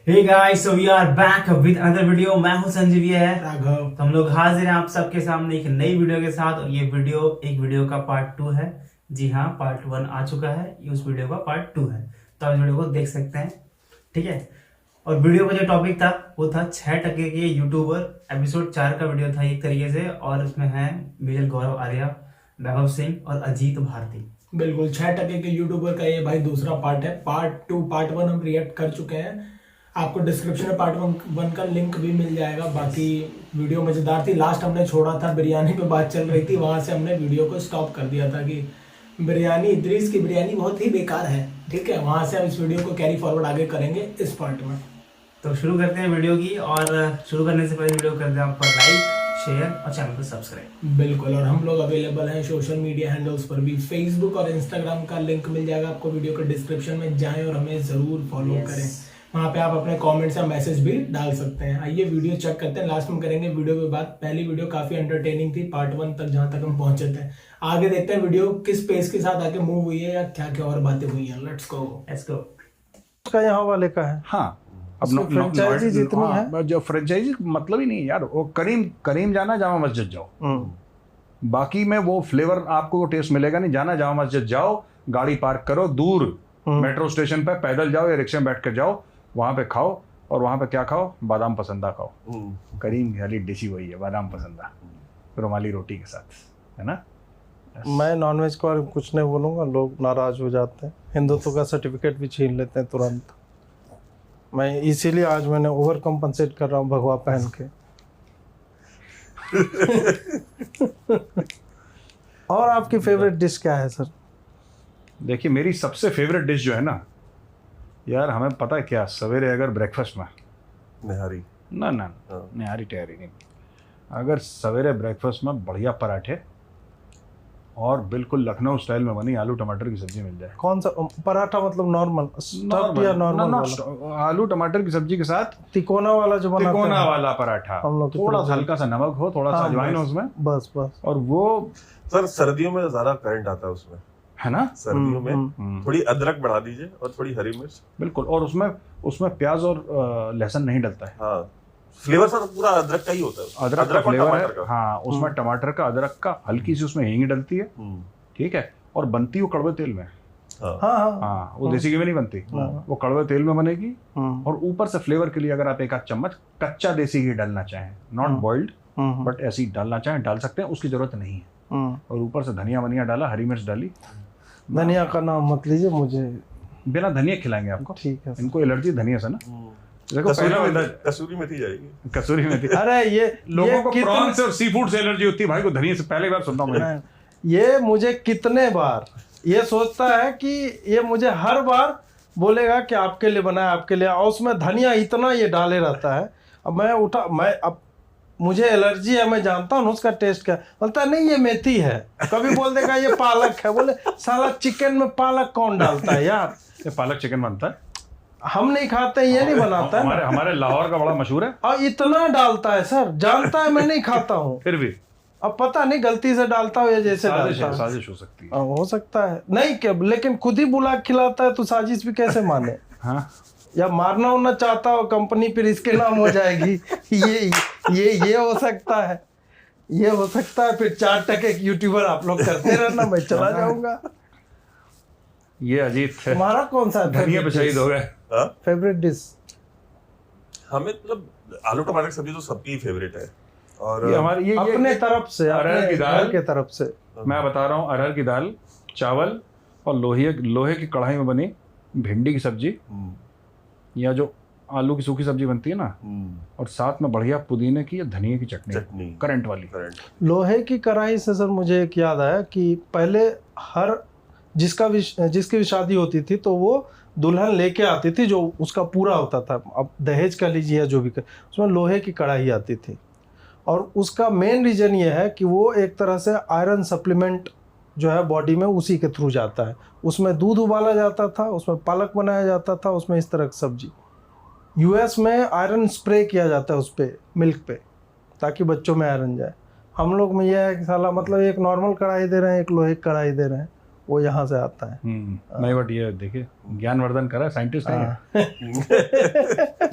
Hey guys, so we are back with another video. मैं हूं संजीव है राघव। तो हम लोग हाजिर हैं आप सबके सामने एक नई वीडियो के साथ। और ये वीडियो एक वीडियो का पार्ट 2 है। जी हाँ, पार्ट 1 आ चुका है, ये उस वीडियो का पार्ट 2 है, तो आप इस वीडियो को देख सकते हैं। ठीक है। और वीडियो का जो टॉपिक था वो था 6% के यूट्यूबर। एपिसोड 4 का वीडियो था एक तरीके से, और उसमें है मेजर गौरव आर्या, वैभव सिंह और अजीत भारती। बिल्कुल 6% के यूट्यूबर का ये भाई दूसरा पार्ट है। पार्ट 2 पार्ट 1 हम रिएक्ट कर चुके हैं। आपको डिस्क्रिप्शन में पार्ट 1 का लिंक भी मिल जाएगा। बाकी वीडियो मजेदार थी। लास्ट हमने छोड़ा था बिरयानी पे बात चल रही थी, वहां से हमने वीडियो को स्टॉप कर दिया था कि बिरयानी, इद्रीस की बिरयानी बहुत ही बेकार है। ठीक है, वहां से हम इस वीडियो को कैरी फॉरवर्ड आगे करेंगे इस पार्ट में। तो शुरू करते हैं वीडियो की, और शुरू करने से पहले वीडियो कर दें आप पर लाइक, शेयर और चैनल को सब्सक्राइब। बिल्कुल। और हम लोग अवेलेबल हैं सोशल मीडिया हैंडल्स पर भी। फेसबुक और इंस्टाग्राम का लिंक मिल जाएगा आपको वीडियो के डिस्क्रिप्शन में। जाएं और हमें जरूर फॉलो करें। वहाँ पे आप अपने कमेंट्स या मैसेज भी डाल सकते हैं। आइए वीडियो चेक करते हैं, लास्ट में करेंगे वीडियो के बाद। पहली वीडियो काफी एंटरटेनिंग थी, पार्ट 1 तक जहाँ तक हम पहुंचे थे। आगे देखते हैं वीडियो किस पेस के साथ आके मूव हुई है या क्या क्या और बातें हुई हैं। Let's go. उसका यहाँ वाले का है। हाँ, अब फ्रेंचाइजी जितनी है, जो फ्रेंचाइजी मतलब ही नहीं यार। वो करीम जाना, जामा मस्जिद जाओ, बाकी में वो फ्लेवर आपको टेस्ट मिलेगा नहीं। जाना जामा मस्जिद जाओ, गाड़ी पार्क करो दूर, मेट्रो स्टेशन पे पैदल जाओ या रिक्शा में बैठ कर जाओ, वहां पे खाओ। और वहां पे क्या खाओ? बादाम पसंदा खाओ। करीम वाली डिश ही वही है, बादाम पसंदा रुमाली रोटी के साथ, है ना। मैं नॉनवेज को और कुछ नहीं बोलूंगा, लोग नाराज हो जाते हैं, हिंदुत्व का सर्टिफिकेट भी छीन लेते हैं तुरंत। मैं इसीलिए आज मैंने ओवर कंपनसेट कर रहा हूँ भगवा पहन के। और आपकी फेवरेट डिश क्या है सर? देखिए, मेरी सबसे फेवरेट डिश जो है ना यार, हमें पता है क्या, सवेरे अगर ब्रेकफास्ट में निहारी ना निहारी टिहारी नहीं, अगर सवेरे ब्रेकफास्ट में बढ़िया पराठे और बिल्कुल लखनऊ स्टाइल में बनी आलू टमाटर की सब्जी मिल जाए। कौन सा पराठा? मतलब नॉर्मल स्टफ या नॉर्मल? आलू टमाटर की सब्जी के साथ तिकोना वाला जो बनाते हैं, तिकोना वाला पराठा, हम लोग थोड़ा सा हल्का सा नमक हो, थोड़ा सा अजवाइन हो उसमें, बस। और वो सर सर्दियों में ज्यादा करंट आता है उसमें, है ना। सर्दियों में थोड़ी अदरक बढ़ा दीजिए और थोड़ी हरी मिर्च। बिल्कुल। और उसमें प्याज और लहसुन नहीं डलता है। हाँ, फ्लेवर सर पूरा अदरक का ही होता है। अदरक का फ्लेवर है। का। हाँ, उसमें टमाटर का, अदरक का, हल्की सी उसमें हींग डलती है। ठीक है। और बनती वो कड़वे तेल में। हाँ, वो देसी घी में नहीं बनती, वो कड़वे तेल में बनेगी। और ऊपर से फ्लेवर के लिए अगर आप एक आध चम्मच कच्चा देसी घी डालना चाहें, नॉट बॉइल्ड बट ऐसे ही डालना चाहें, डाल सकते हैं, उसकी जरूरत नहीं है। और ऊपर से धनिया वनिया डाला, हरी मिर्च डाली। धनिया का नाम मत लीजिए, मुझे बिना धनिया खिलाएंगे आपको। ठीक है। इनको एलर्जी धनिया से ना। देखो, कसूरी मेथी जाएगी। कसूरी मेथी। अरे ये लोगों को प्रॉन से और सी फूड से एलर्जी होती है, भाई को धनिया से पहली बार सुनता हूँ मैं। ये मुझे कितने बार ये सोचता है कि ये मुझे हर बार बोलेगा कि आपके लिए बनाया, आपके लिए, और उसमें धनिया इतना ये डाले रहता है। अब अब मुझे एलर्जी है, मैं जानता हूँ उसका टेस्ट क्या। बोलता है नहीं ये मेथी है, कभी बोल देगा ये पालक है। बोले साला चिकन में पालक कौन डालता है यार? ये पालक चिकन बनता है, हम नहीं खाते, ये नहीं बनाता है। हमारे लाहौर का बड़ा मशहूर है। और इतना डालता है सर, जानता है मैं नहीं खाता हूँ, फिर भी अब पता नहीं गलती से डालता हो या जैसे डालता है। साजिश हो सकती है। हो सकता है, नहीं क्या, लेकिन खुद ही बुला खिलाता है तो साजिश भी कैसे माने? हाँ, या मारना उड़ना चाहता हो कंपनी, फिर इसके नाम हो जाएगी। ये हो सकता है, ये हो सकता है। फिर 4% यूट्यूबर आप लोग करते रहना, मैं चला जाऊंगा। ये अजीत है। तुम्हारा कौन सा धनिया पे शहीद हो गए फेवरेट डिश? हमें मतलब आलू टमाटर की सब्जी तो सबकी फेवरेट है। और ये हमारी ये अपने तरफ से, अरहर की दाल के तरफ से मैं बता रहा हूँ, अरहर की दाल, चावल और लोहे की कढ़ाई में बनी भिंडी की सब्जी, या जो आलू की सूखी सब्जी बनती है ना, और साथ में बढ़िया पुदीने की या धनिया की चटनी करंट वाली। लोहे की कढ़ाई से सर मुझे एक याद आया कि पहले जिसकी भी शादी होती थी तो वो दुल्हन लेके आती थी, जो उसका पूरा होता था, अब दहेज का लीजिए या जो भी, उसमें लोहे की कढ़ाई आती थी। और उसका मेन रीज़न ये है कि वो एक तरह से आयरन सप्लीमेंट जो है बॉडी में उसी के थ्रू जाता है। उसमें दूध उबाला जाता था, उसमें पालक बनाया जाता था, उसमें इस तरह की सब्जी। यूएस में आयरन स्प्रे किया जाता है उस पर, मिल्क पे, ताकि बच्चों में आयरन जाए। हम लोग में यह है कि साला मतलब एक नॉर्मल कढ़ाई दे रहे हैं, एक लोहे की कढ़ाई दे रहे हैं, वो यहाँ से आता है। नहीं, बट ये देखिए ज्ञानवर्धन करा, साइंटिस्ट नहीं है।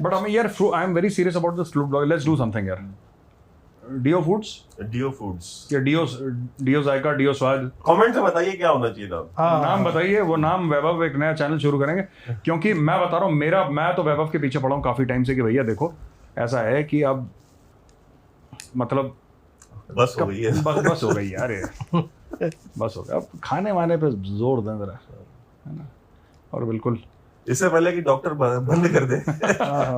बट हमें यार I am very serious about this fruit blog. Let's do something यार. डियो फूड्स या डियो जायका, डियो स्वाद. कमेंट से बताइए क्या होना चाहिए नाम. नाम बताइए. वो नाम वैभव एक नया चैनल शुरू करेंगे, क्योंकि मैं बता रहा हूँ मैं तो वैभव के पीछे पड़ा हूँ काफी टाइम से कि भैया देखो ऐसा है कि अब मतलब बस हो गई है. बस हो गई यार ये. बस हो गया. अब खाने वाने पे जोर दें जरा, है ना. और बिल्कुल इससे पहले कि डॉक्टर बंद कर दे.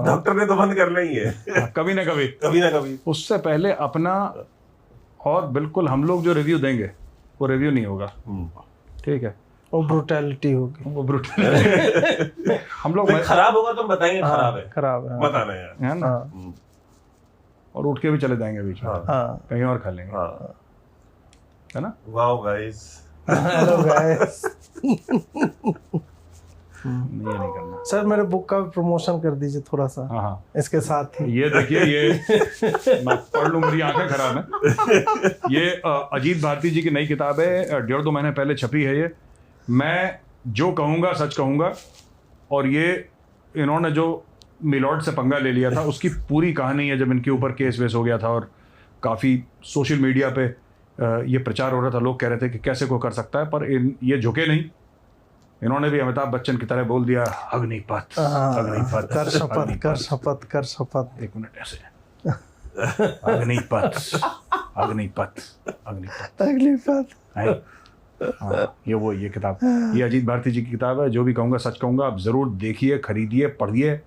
डॉक्टर ने तो बंद करना ही है कभी ना कभी. उससे पहले अपना, और बिल्कुल हम लोग जो रिव्यू देंगे वो रिव्यू नहीं होगा. ठीक है. वो ब्रुटैलिटी होगी. वो ब्रुटल हम लोग खराब होगा तो बताएंगे खराब है बताना यार, है ना. और उठ के भी चले जाएंगे बीच में. कहीं और खा लेंगे. है ना. Wow guys. Hello guys. ये नहीं करना. सर मेरे बुक का भी प्रमोशन कर दीजिए थोड़ा सा. हाँ इसके साथ ही ये देखिए, ये मैं पढ़ लूं, मेरी आंखें खराब हैं. ये अजीत भारती जी की नई किताब है, 1.5-2 महीने पहले छपी है. ये मैं जो कहूँगा सच कहूँगा, और ये इन्होंने जो मिलॉर्ड से पंगा ले लिया था उसकी पूरी कहानी है. जब इनके ऊपर केस वेस हो गया था और काफ़ी सोशल मीडिया पे ये प्रचार हो रहा था, लोग कह रहे थे कि कैसे को कर सकता है, पर ये झुके नहीं. इन्होंने भी अमिताभ बच्चन की तरह बोल दिया, अग्निपथ कर शपथ. एक मिनट ऐसे. अग्निपथ. हाँ, ये किताब, ये अजीत भारती जी की किताब है. जो भी कहूँगा सच कहूँगा. आप जरूर देखिए, खरीदिए, पढ़िए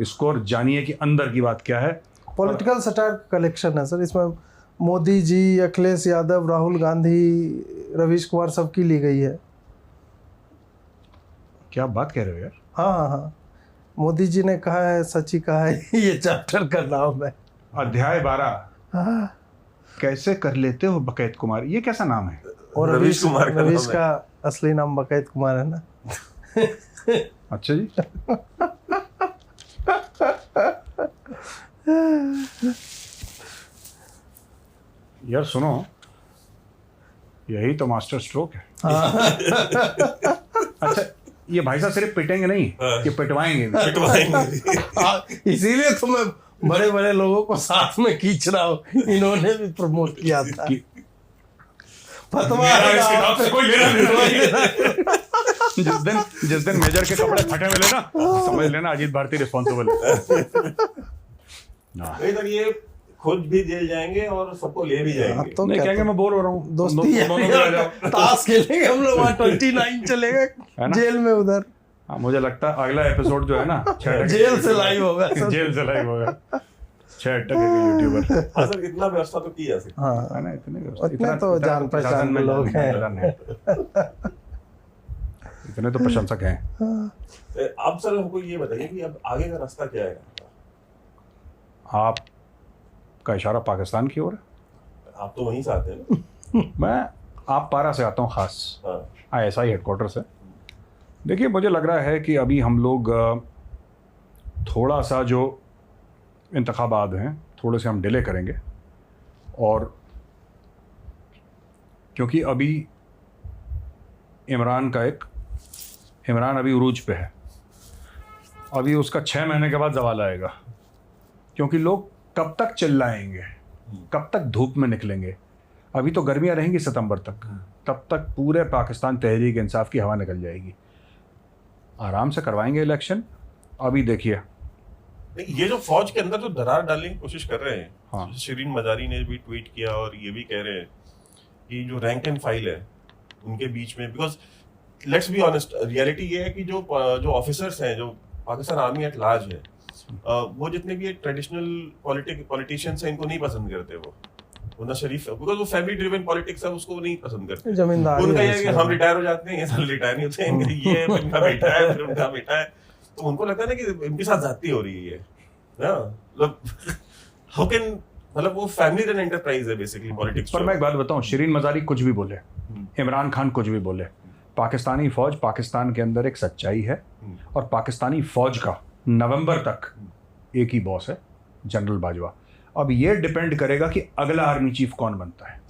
इसको और जानिए कि अंदर की बात क्या है. पॉलिटिकल सटायर कलेक्शन है सर. इसमें मोदी जी, अखिलेश यादव, राहुल गांधी, रवीश कुमार सबकी ली गई है. क्या आप बात कह रहे हो यार. हाँ. मोदी जी ने कहा है, सची कहा है. ये चैप्टर का नाम है. अध्याय 12. कैसे कर लेते हो बकैत कुमार. ये कैसा नाम है. और रवीश का असली नाम बकैत कुमार है ना. अच्छा जी. यार सुनो, यही तो मास्टर स्ट्रोक है. अच्छा, ये भाई साहब सिर्फ पिटेंगे नहीं, ये पिटवाएंगे. इसीलिए तो मैं बड़े बड़े लोगों को साथ में खींच रहा हूँ. इन्होंने भी प्रमोट किया था. जिस दिन मेजर के कपड़े फटे मिले ना, समझ लेना अजीत भारती रिस्पॉन्सिबल है. ये खुद भी जेल जाएंगे और सबको ले भी जाएंगे. तो नहीं कहेंगे मैं बोर हो रहा हूँ. दोस्ती ताश खेलेंगे हम लोग. 29 चलेगा जेल में उधर. हाँ, मुझे लगता है अगला एपिसोड जो है ना जेल से लाइव होगा. 6 टके के यूट्यूबर. हाँ सर, इतना व्यवस्था तो की जा सकती है ना. इतने तो जान पहचान में लोग हैं. इतने तो प्रशंसक हैं. अब सर हमको ये बताइए कि अब आगे का रास्ता क्या है. आप का इशारा पाकिस्तान की ओर है. आप तो वहीं से आते हैं ना. मैं आप पारा से आता हूँ, खास ISI हेडक्वार्टर से. देखिए, मुझे लग रहा है कि अभी हम लोग थोड़ा सा जो इंतखाबात हैं थोड़े से हम डिले करेंगे. और क्योंकि अभी इमरान अभी उरूज पे है. अभी उसका 6 महीने के बाद जवाल आएगा. क्योंकि लोग कब तक चिल्लाएंगे, कब तक धूप में निकलेंगे. अभी तो गर्मियां रहेंगी सितंबर तक. तब तक पूरे पाकिस्तान तहरीक इंसाफ की हवा निकल जाएगी. आराम से करवाएंगे इलेक्शन. अभी देखिए, ये जो फौज के अंदर जो दरार डालने की कोशिश कर रहे हैं. हाँ. शिरीन मजारी ने भी ट्वीट किया और ये भी कह रहे हैं कि जो रैंक एंड फाइल है उनके बीच में, because let's be honest, reality ये है कि जो ऑफिसर्स हैं, जो पाकिस्तान आर्मी एट लार्ज है, वो जितने भी ट्रेडिशनल पॉलिटिशियंस हैं, इनको नहीं पसंद करते. वो ना शरीफ, बिकॉज वो फैमिली ड्रिवन पॉलिटिक्स है, उसको नहीं पसंद करते. जमींदार उनका ये है कि हम रिटायर हो जाते हैं, ये साल रिटायर नहीं होते. ये इनका बेटा है, फिर उनका बेटा है. तो उनको लगता है ना कि इनके साथ जाती हो रही है ना. मतलब हाउ कैन, मतलब वो फैमिली रन एंटरप्राइज है बेसिकली पॉलिटिक्स. पर मैं एक बात बताऊं, शिरीन मजारी कुछ भी बोले, इमरान खान कुछ भी बोले, पाकिस्तानी फौज, पाकिस्तान के अंदर एक सच्चाई है. और पाकिस्तानी फौज का नवंबर तक एक ही बॉस है, जनरल बाजवा. अब ये डिपेंड करेगा कि अगला आर्मी चीफ कौन बनता है.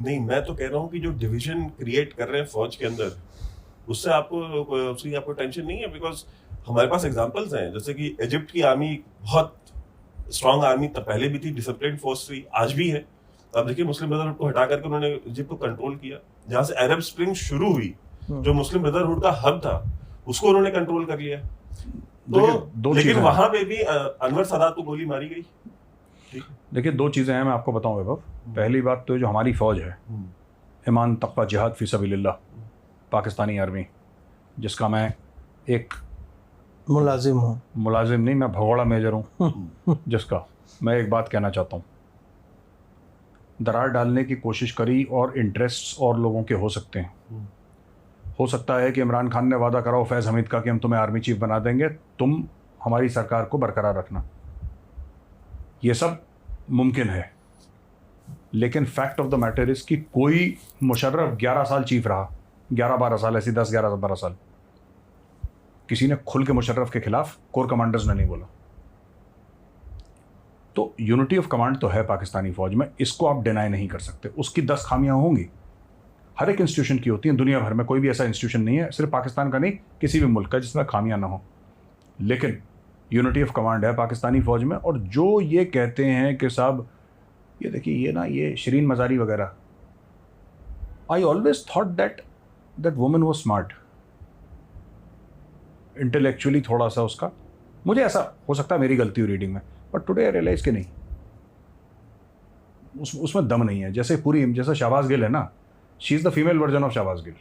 नहीं, मैं तो कह रहा हूँ कि जो डिवीजन क्रिएट कर रहे हैं फौज के अंदर, उससे आपको टेंशन नहीं है. बिकॉज हमारे पास एग्जांपल्स हैं, जैसे कि इजिप्ट की आर्मी बहुत स्ट्रांग आर्मी पहले भी थी, डिसिप्लिन फोर्स थी, आज भी है। अब देखिए मुस्लिम ब्रदरहुड को हटा करके उन्होंने इजिप्ट को कंट्रोल किया। जहां से अरब स्प्रिंग शुरू हुई, जो मुस्लिम ब्रदरहुड का हब था, उसको उन्होंने कंट्रोल कर लिया। तो लेकिन वहां पे भी अनवर सादात को गोली मारी गई। देखिए 2 चीज़ें हैं, मैं आपको बताऊं वैभव। पहली बात तो जो हमारी फ़ौज है, ईमान तक़वा जिहाद फ़ी सबीलिल्लाह, पाकिस्तानी आर्मी, जिसका मैं एक मुलाजिम नहीं, मैं भगोड़ा मेजर हूँ जिसका मैं एक बात कहना चाहता हूँ, दरार डालने की कोशिश करी और इंटरेस्ट्स और लोगों के हो सकते हैं। हो सकता है कि इमरान खान ने वादा करा हो फैज़ हमीद का कि हम तुम्हें आर्मी चीफ बना देंगे, तुम हमारी सरकार को बरकरार रखना। ये सब मुमकिन है, लेकिन fact of the matter is कि कोई मुशर्रफ 11 साल चीफ रहा, 11-12 साल, ऐसी 10-11-12 साल, किसी ने खुल के मुशर्रफ के खिलाफ कोर कमांडर्स ने नहीं बोला। तो यूनिटी ऑफ कमांड तो है पाकिस्तानी फौज में, इसको आप डिनाई नहीं कर सकते। उसकी 10 खामियां होंगी, हर एक इंस्टीट्यूशन की होती हैं दुनिया भर में, कोई भी ऐसा इंस्टीट्यूशन नहीं है, सिर्फ पाकिस्तान का नहीं, किसी भी मुल्क का, जिसमें खामियां ना हो। लेकिन यूनिटी ऑफ कमांड है पाकिस्तानी फौज में। और जो ये कहते हैं कि साहब ये देखिए ये ना ये शिरीन मज़ारी वगैरह, I always thought that woman was smart, intellectually थोड़ा सा उसका, मुझे ऐसा हो सकता है मेरी गलती हुई रीडिंग में, बट टुडे आई रियलाइज कि नहीं, उसमें दम नहीं है। जैसे शहबाज गिल है ना, she is the female version of Shahbaz Gill.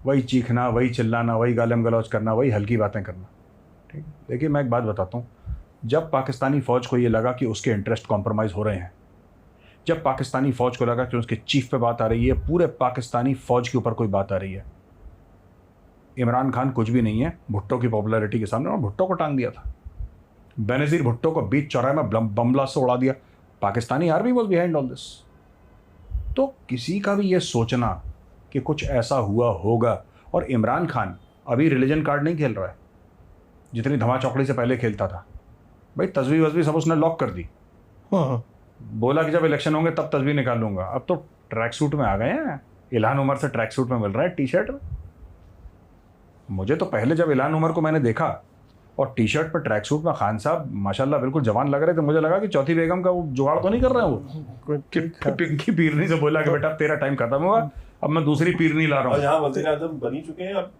वही चीखना, वही चिल्लाना, वही गालम गलौज करना, वही हल्की बातें करना। ठीक है, देखिए मैं एक बात बताता हूँ, जब पाकिस्तानी फ़ौज को ये लगा कि उसके इंटरेस्ट कॉम्प्रोमाइज़ हो रहे हैं, जब पाकिस्तानी फ़ौज को लगा कि उसके चीफ पे बात आ रही है, पूरे पाकिस्तानी फ़ौज के ऊपर कोई बात आ रही है, इमरान खान कुछ भी नहीं है भुट्टो की पॉपुलैरिटी के सामने, और भुट्टो को टांग दिया था। बेनज़ीर भुट्टो को बीच चौराहे में बम ब्लास्ट से उड़ा दिया। Pakistani army was behind all this. तो किसी का भी ये सोचना कि कुछ ऐसा हुआ होगा, और इमरान खान अभी रिलीजन कार्ड नहीं खेल रहा है जितनी धमा चौकड़ी से पहले खेलता था। भाई तस्वीर वस्वीर सब उसने लॉक कर दी, बोला कि जब इलेक्शन होंगे तब तस्वीर निकाल लूंगा। अब तो ट्रैक सूट में आ गए हैं, इल्हान उमर से ट्रैक सूट में मिल रहा है, टी शर्ट में। मुझे तो पहले जब इल्हान उमर को मैंने देखा और टी शर्ट पर ट्रैक सूट में, खान साहब माशाल्लाह बिल्कुल जवान लग रहे थे, मुझे लगा कि चौथी बेगम का वो जुगाड़ तो नहीं कर रहे हैं वो, कि पिंकी पीरनी से बोला कि बेटा तेरा टाइम खत्म हुआ, अब मैं दूसरी पीरनी ला रहा हूँ। यहाँ वज़ीर आज़म बनी चुके हैं, अब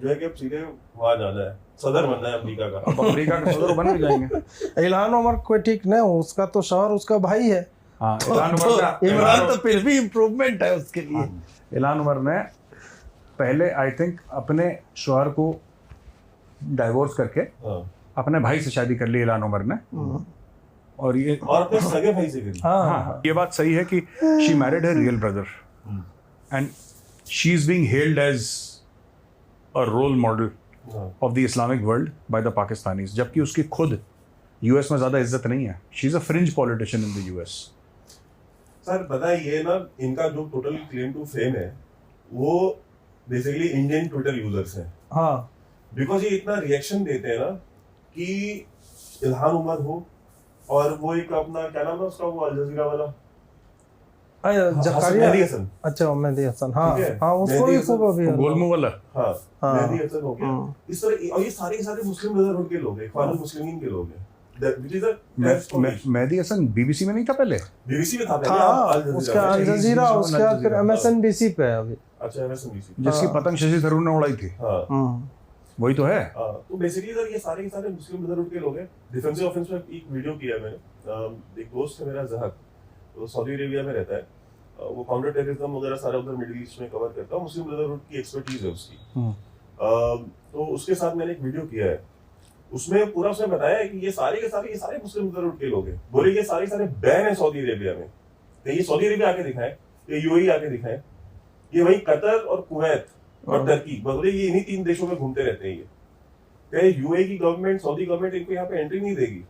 जो है कि अब सीधे वहाँ जाना है, सदर बनना है अमेरिका का। अब अमेरिका के सदर बन भी जाएंगे। इल्हान उमर कोई ठीक नहीं, उसका तो शौहर उसका भाई है। हाँ, इल्हान तो फिर भी इम्प्रूवमेंट है उसके लिए। इल्हान उमर ने पहले आई थिंक अपने शौहर को डाइवोर्स करके अपने भाई से शादी कर ली इल्हान उमर ने, और ये और अपने सगे भाई से करी। हाँ, ये बात सही है कि she married her real brother and she is being held as a role model of the Islamic world by the Pakistanis, जबकि उसकी खुद यूएस में ज्यादा इज्जत नहीं है। She is a fringe politician in the US. Sir पता है ये ना, इनका जो टोटल क्लेम टू फेम है वो बेसिकली इंडियन ट्विटर यूजर्स हैं। हाँ, बिकॉज ये इतना रिएक्शन देते हैं ना कि इल्हान उमर हो, और वो एक अपना क्या नाम है उसका, वो अल जजीरा वाला जकारिया, मेहदी हसन। अच्छा मेहदी हसन, हाँ ठीक है, हाँ, उसको भी खूब अभी गोलमू वाला, हाँ हाँ। मेहदी हसन हो गया, इस तरह। और ये सारे के सारे मुस्लिम ब्रदरहुड के लोग हैं, इख्वानुल मुस्लिमीन के लोग हैं। मेहदी हसन बीबीसी में नहीं था पहले, बीबीसी में था पहले, हाँ, अल जजीरा उसका में। अल जजीरा, उसके बाद फिर MSNBC पे है अभी। अच्छा MSNBC, जिसकी पतंग शशि थरूर ने उड़ाई थी, हाँ वही तो है। तो बेसिकली सर ये सारे के सारे मुस्लिम ब्रदरहुड के लोग हैं। डिफेंसिव ऑफेंस में एक वीडियो किया है मैंने, एक दोस्त है मेरा जहक, वो सऊदी अरेबिया में रहता है, वो काउंटर टेररिज्म वगैरह सारा उधर मिडिल ईस्ट में कवर करता है, मुस्लिम ब्रदरहुड की एक्सपर्टीज है उसकी। तो उसके साथ मैंने एक वीडियो किया है, उसमें पूरा उसने बताया है कि ये सारे के सारे मुस्लिम ब्रदरहुड के लोग हैं। बोले ये सारे बैन है सऊदी अरेबिया में, तो ये सऊदी अरेबिया आके दिखाएं, ये यूएई आके दिखाएं, ये वही कतर और कुवैत और टर्की, बोले ये इन्हीं 3 देशों में घूमते रहते हैं। ये क्या यूएई की गवर्नमेंट, सऊदी गवर्नमेंट इनको यहाँ पे एंट्री नहीं देगी,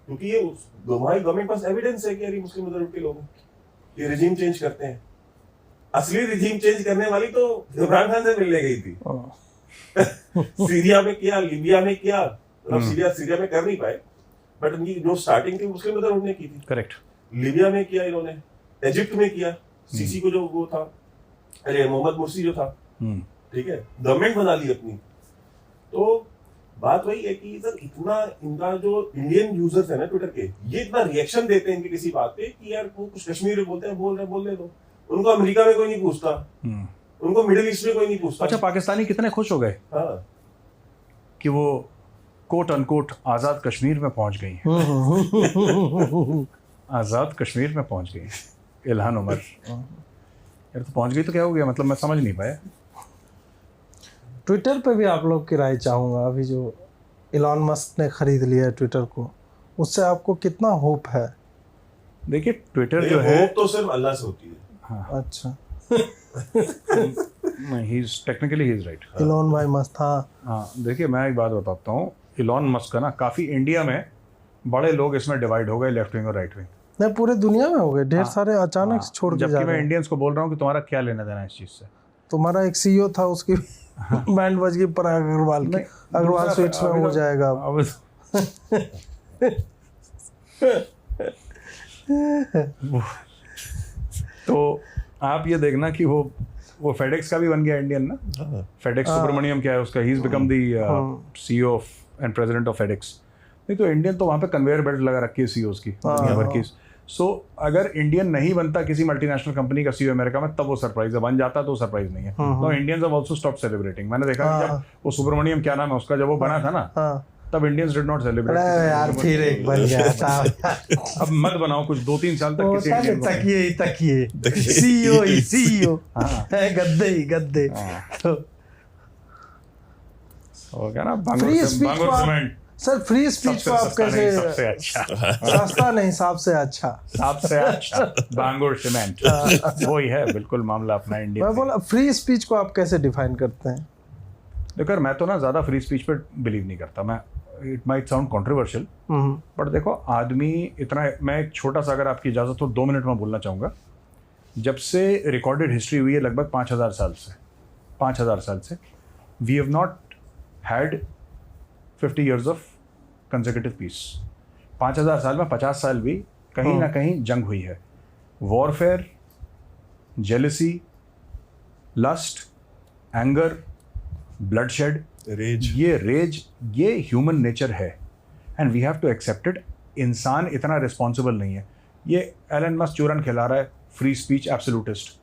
क्योंकि ये हमारी गवर्नमेंट पास एविडेंस है कि यार मुस्लिम ब्रदरहुड के लोग हैं, ये रिजीम चेंज करते हैं। असली रिजीम चेंज करने वाली तो इमरान खान से मिलने गई थी। सीरिया में किया, लीबिया में किया, मतलब सीरिया में कर नहीं पाए, बट उनकी जो स्टार्टिंग थी मुस्लिम ब्रदरहुड ने की थी। करेक्ट। लीबिया में किया इन्होंने, इजिप्ट में किया, सीसी को जो वो था, अरे मोहम्मद मुर्सी जो था, ठीक है, गवर्नमेंट बना ली अपनी। तो बात वही है कि सर इतना इनका जो इंडियन यूजर्स है ना ट्विटर के, ये इतना रिएक्शन देते हैं इनकी किसी बात पे कि यार वो कुछ कश्मीर में बोलते हैं, बोलने दो। उनको अमेरिका में कोई नहीं पूछता, उनको मिडिल ईस्ट में कोई नहीं पूछता। अच्छा, पाकिस्तानी कितने खुश हो गए कि वो कोट अनकोट आजाद कश्मीर में पहुंच गई हैं। आजाद कश्मीर में पहुंच गई इल्हान उमर। यार तो पहुंच गई तो क्या हो गया, मतलब मैं समझ नहीं पाया। ट्विटर पे भी आप लोग की राय चाहूँगा। अभी जो इलॉन मस्क ने खरीद लिया है ट्विटर को, उससे आपको कितना होप है? देखिए ट्विटर जो है तो सिर्फ अल्लाह से होती है। हाँ अच्छा, he is technically he is right. Elon भाई मस्त। हाँ देखिए मैं एक बात बताता हूँ, इलॉन मस्क का ना काफ़ी इंडिया में बड़े लोग इसमें डिवाइड हो गए, लेफ्ट विंग और राइट विंग। नहीं, पूरे दुनिया में हो गए ढेर सारे अचानक से छोड़ के जा जबकि मैं रहे हैं। इंडियंस को बोल रहा हूँ कि तुम्हारा क्या लेना देना है इस चीज़ से। तुम्हारा एक सीईओ था, उसकी बैंड बज गई पराग अग्रवाल की। अग्रवाल स्वीट्स में हो जाएगा अब। तो आप ये देखना कि वो फेडेक्स का भी बन गया इंडियन ना। फेडेक्स सुब्रमण्यम क्या है उसका, he is become the CEO of and president of FedEx. नहीं तो इंडियन तो वहाँ पे कन्वेयर बेल्ट लगा रखी है सीईओज की दुनिया भर की। सो अगर इंडियन नहीं बनता किसी मल्टीनेशनल कंपनी का सीईओ अमेरिका में, तब वो सरप्राइज है। बन जाता तो सरप्राइज नहीं है। No, Indians have also stopped celebrating. मैंने देखा कि जब वो सुब्रमण्यम क्या नाम है उसका, जब वो बना था ना, तब इंडियंस डिड नॉट सेलिब्रेट। यार फिर एक बन गया था। अब मत बनाओ कुछ 2-3 साल तक किसी इंडियन को। तकिए सीईओ गद्दे। हो गया ना फ्री स्पीच बांगुर सीमेंट। सर फ्री स्पीच को आप कैसे? सबसे अच्छा सस्ता नहीं, सबसे अच्छा बांगुर सीमेंट वही है बिल्कुल मामला अपना इंडिया। मैं बोला फ्री स्पीच को आप कैसे डिफाइन करते हैं? देखो मैं तो ना ज़्यादा फ्री स्पीच पे बिलीव नहीं करता। मैं it might sound controversial, but देखो आदमी इतना, मैं एक छोटा सा अगर आपकी इजाज़त हो 2 मिनट में बोलना चाहूँगा। जब से रिकॉर्डेड हिस्ट्री हुई है लगभग 5000 साल से we have not had 50 years of consecutive peace. 5000 साल में 50 साल भी कहीं ना कहीं जंग हुई है। Warfare, jealousy, lust, anger, bloodshed, rage ये ह्यूमन नेचर है and we have to accept it. इंसान इतना रिस्पॉन्सिबल नहीं है। ये एलन मस्क चूरन खिला रहा है फ्री स्पीच एब्सोल्यूटिस्ट।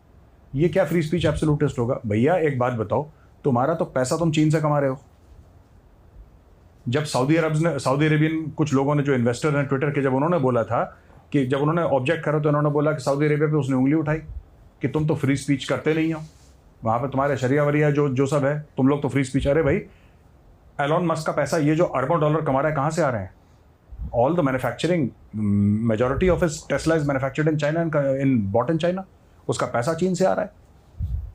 ये क्या फ्री स्पीच एब्सोल्यूटिस्ट होगा? भैया एक बात बताओ, तुम्हारा तो पैसा तुम चीन से कमा रहे हो। जब सऊदी अरेबियन कुछ लोगों ने, जो इन्वेस्टर हैं ट्विटर के, जब उन्होंने बोला था कि जब उन्होंने ऑब्जेक्ट करा तो उन्होंने बोला कि सऊदी अरेबिया पे उसने उंगली उठाई कि तुम तो फ्री स्पीच करते नहीं हो, वहाँ पे तुम्हारे शरिया वरिया जो सब है, तुम लोग तो फ्री स्पीच। अरे भाई एलॉन मस्क का पैसा, ये जो अरबों डॉलर कमा रहा है, कहाँ से आ रहे हैं? All the manufacturing, majority of his Tesla is manufactured in China, in bought in China. उसका पैसा चीन से आ रहा है।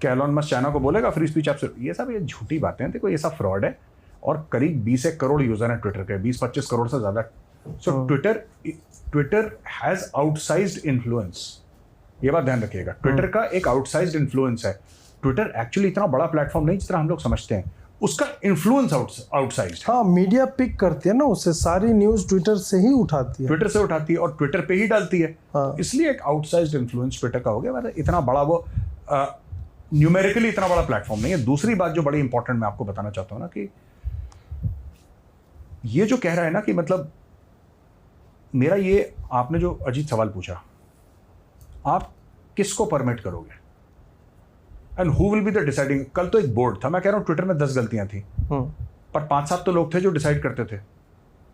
क्या एलॉन मस्क चाइना को बोलेगा फ्री स्पीच एब्सोल्यूट? ये सब ये झूठी बातें हैं। देखो ये सब फ्रॉड है। और करीब 20 करोड़ यूजर हैं ट्विटर के, 20-25 करोड़ से ज़्यादा। So Twitter has outsized influence. ये बात ध्यान रखिएगा, ट्विटर का एक आउटसाइज्ड इन्फ्लुएंस है। ट्विटर एक्चुअली इतना बड़ा प्लेटफॉर्म नहीं जितना हम लोग समझते हैं। उसका इन्फ्लुएंस आउटसाइज्ड। हाँ, मीडिया पिक करती है ना उससे, सारी न्यूज़ ट्विटर से ही उठाती है, ट्विटर से उठाती है और ट्विटर पे ही डालती है। इसलिए एक आउटसाइज्ड इन्फ्लुएंस ट्विटर का हो गया। मतलब इतना बड़ा वो न्यूमेरिकली इतना बड़ा प्लेटफॉर्म नहीं है। दूसरी बात जो बड़ी इंपॉर्टेंट मैं आपको बताना चाहता हूँ ना, कि ये जो कह रहा है ना कि मतलब मेरा ये, आपने जो अजीत सवाल पूछा, आप किसको परमिट करोगे and who will be the deciding. कल तो एक बोर्ड था, मैं कह रहा हूँ ट्विटर में 10 गलतियां थी, पर 5-7 तो लोग थे जो डिसाइड करते थे।